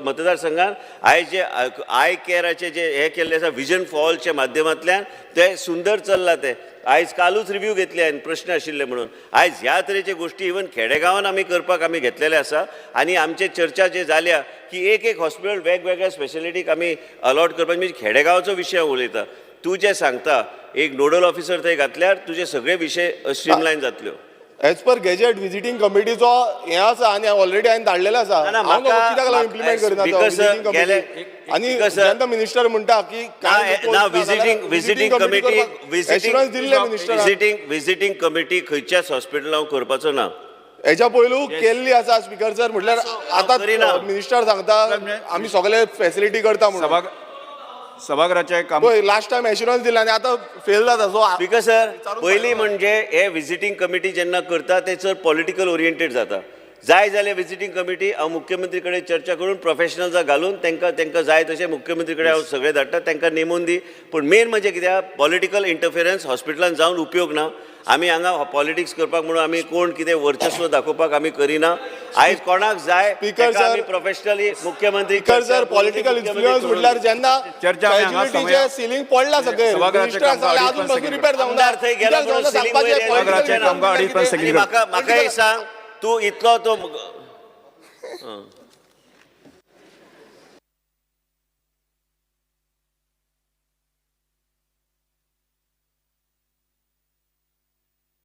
मतदारसंघात आयज जे आय केअराचे जे हे केल्ले आसा विजन फॉर ऑलच्या माध्यमांतल्यान ते सुंदर चल्ला ते. आयज कालूच रिव्ह्यू घेतले आनी प्रश्न आशिल्ले म्हणून. आयज ह्या तरेचे गोष्टी इवन खेडेगांवान आमी करपाक आमी घेतलेले आसा आनी आमचे चर्चा जे जाल्या की एक हॉस्पिटल वेगवेगळ्या स्पेशालिटीक आमी अलॉट करपाक म्हणजे खेडेगांवाचो विशय उलयता. तूं जे सांगता एक नोडल ऑफिसर थंय घातल्यार तुजे सगळे विशय स्ट्रीमलायन जातल्यो. एज पर गॅजेट विजिटींग कमिटीचो हें आसा आनी ऑलरेडी हांवें धाडलेलें आसा. ना, हांव नको म्हाका- कित्याक लागून इम्प्लिमेंट करिना तो because, visiting committee. गेले- आनी because, जेन्ना मिनिस्टर म्हणटा की ना विजिटींग कमिटी विजिटींग कमिटी खंयच्याच हॉस्पिटलांत करपाचो ना. हेच्या पयलू केल्ली आसा स्पीकर सर म्हटल्यार करिना. आतां मिनिस्टर सांगता आमी सगळे फॅसिलिटी करता म्हणून. सभागृहाचे काम पळय लास्ट टायम एश्युरन्स दिला आनी आतां फेल जाता. सो स्पीकर सर पयलीं म्हणजे हे विजिटींग कमिटी जेन्ना करता ते चड पॉलिटिकल ओरिएंटेड जाता. जाय जाल्यार विजिटींग कमिटी हांव मुख्यमंत्री कडेन चर्चा करून प्रोफेशनल्सां घालून तांकां जाय तशें मुख्यमंत्री कडेन हांव सगळे धाडटा तांकां नेमून दी. पूण मेन म्हणजे कित्याक पॉलिटिकल इंटरफिरन्स हॉस्पिटलांत जावन उपयोग ना. आमी हांगा पॉलिटिक्स करपाक म्हणून आमी कोण कितें वर्चस्व दाखोवपाक आमी करिना. आयज कोणाक जाय Speaker आमी sir- प्रोफेशनली मुख्यमंत्री स्पीकर सर पॉलिटिकल इन्फ्लुअन्स म्हटल्यार जेन्ना चर्चा आमी हांगा फॅसिलिटीचे सीलिंग पडला सगळे सभागृहाचे मिनिस्टराक कामकाज सांगलें अडीच अजून तास पासून रिपेअर जावंक ना. आमदार थंय गेला कित्याक म्हणून जावना ceiling सांगपाचें वयर political सभागृहाचे कामकाज अडीच तास कितें- आनी म्हाका एक सांग तूं इतलो तो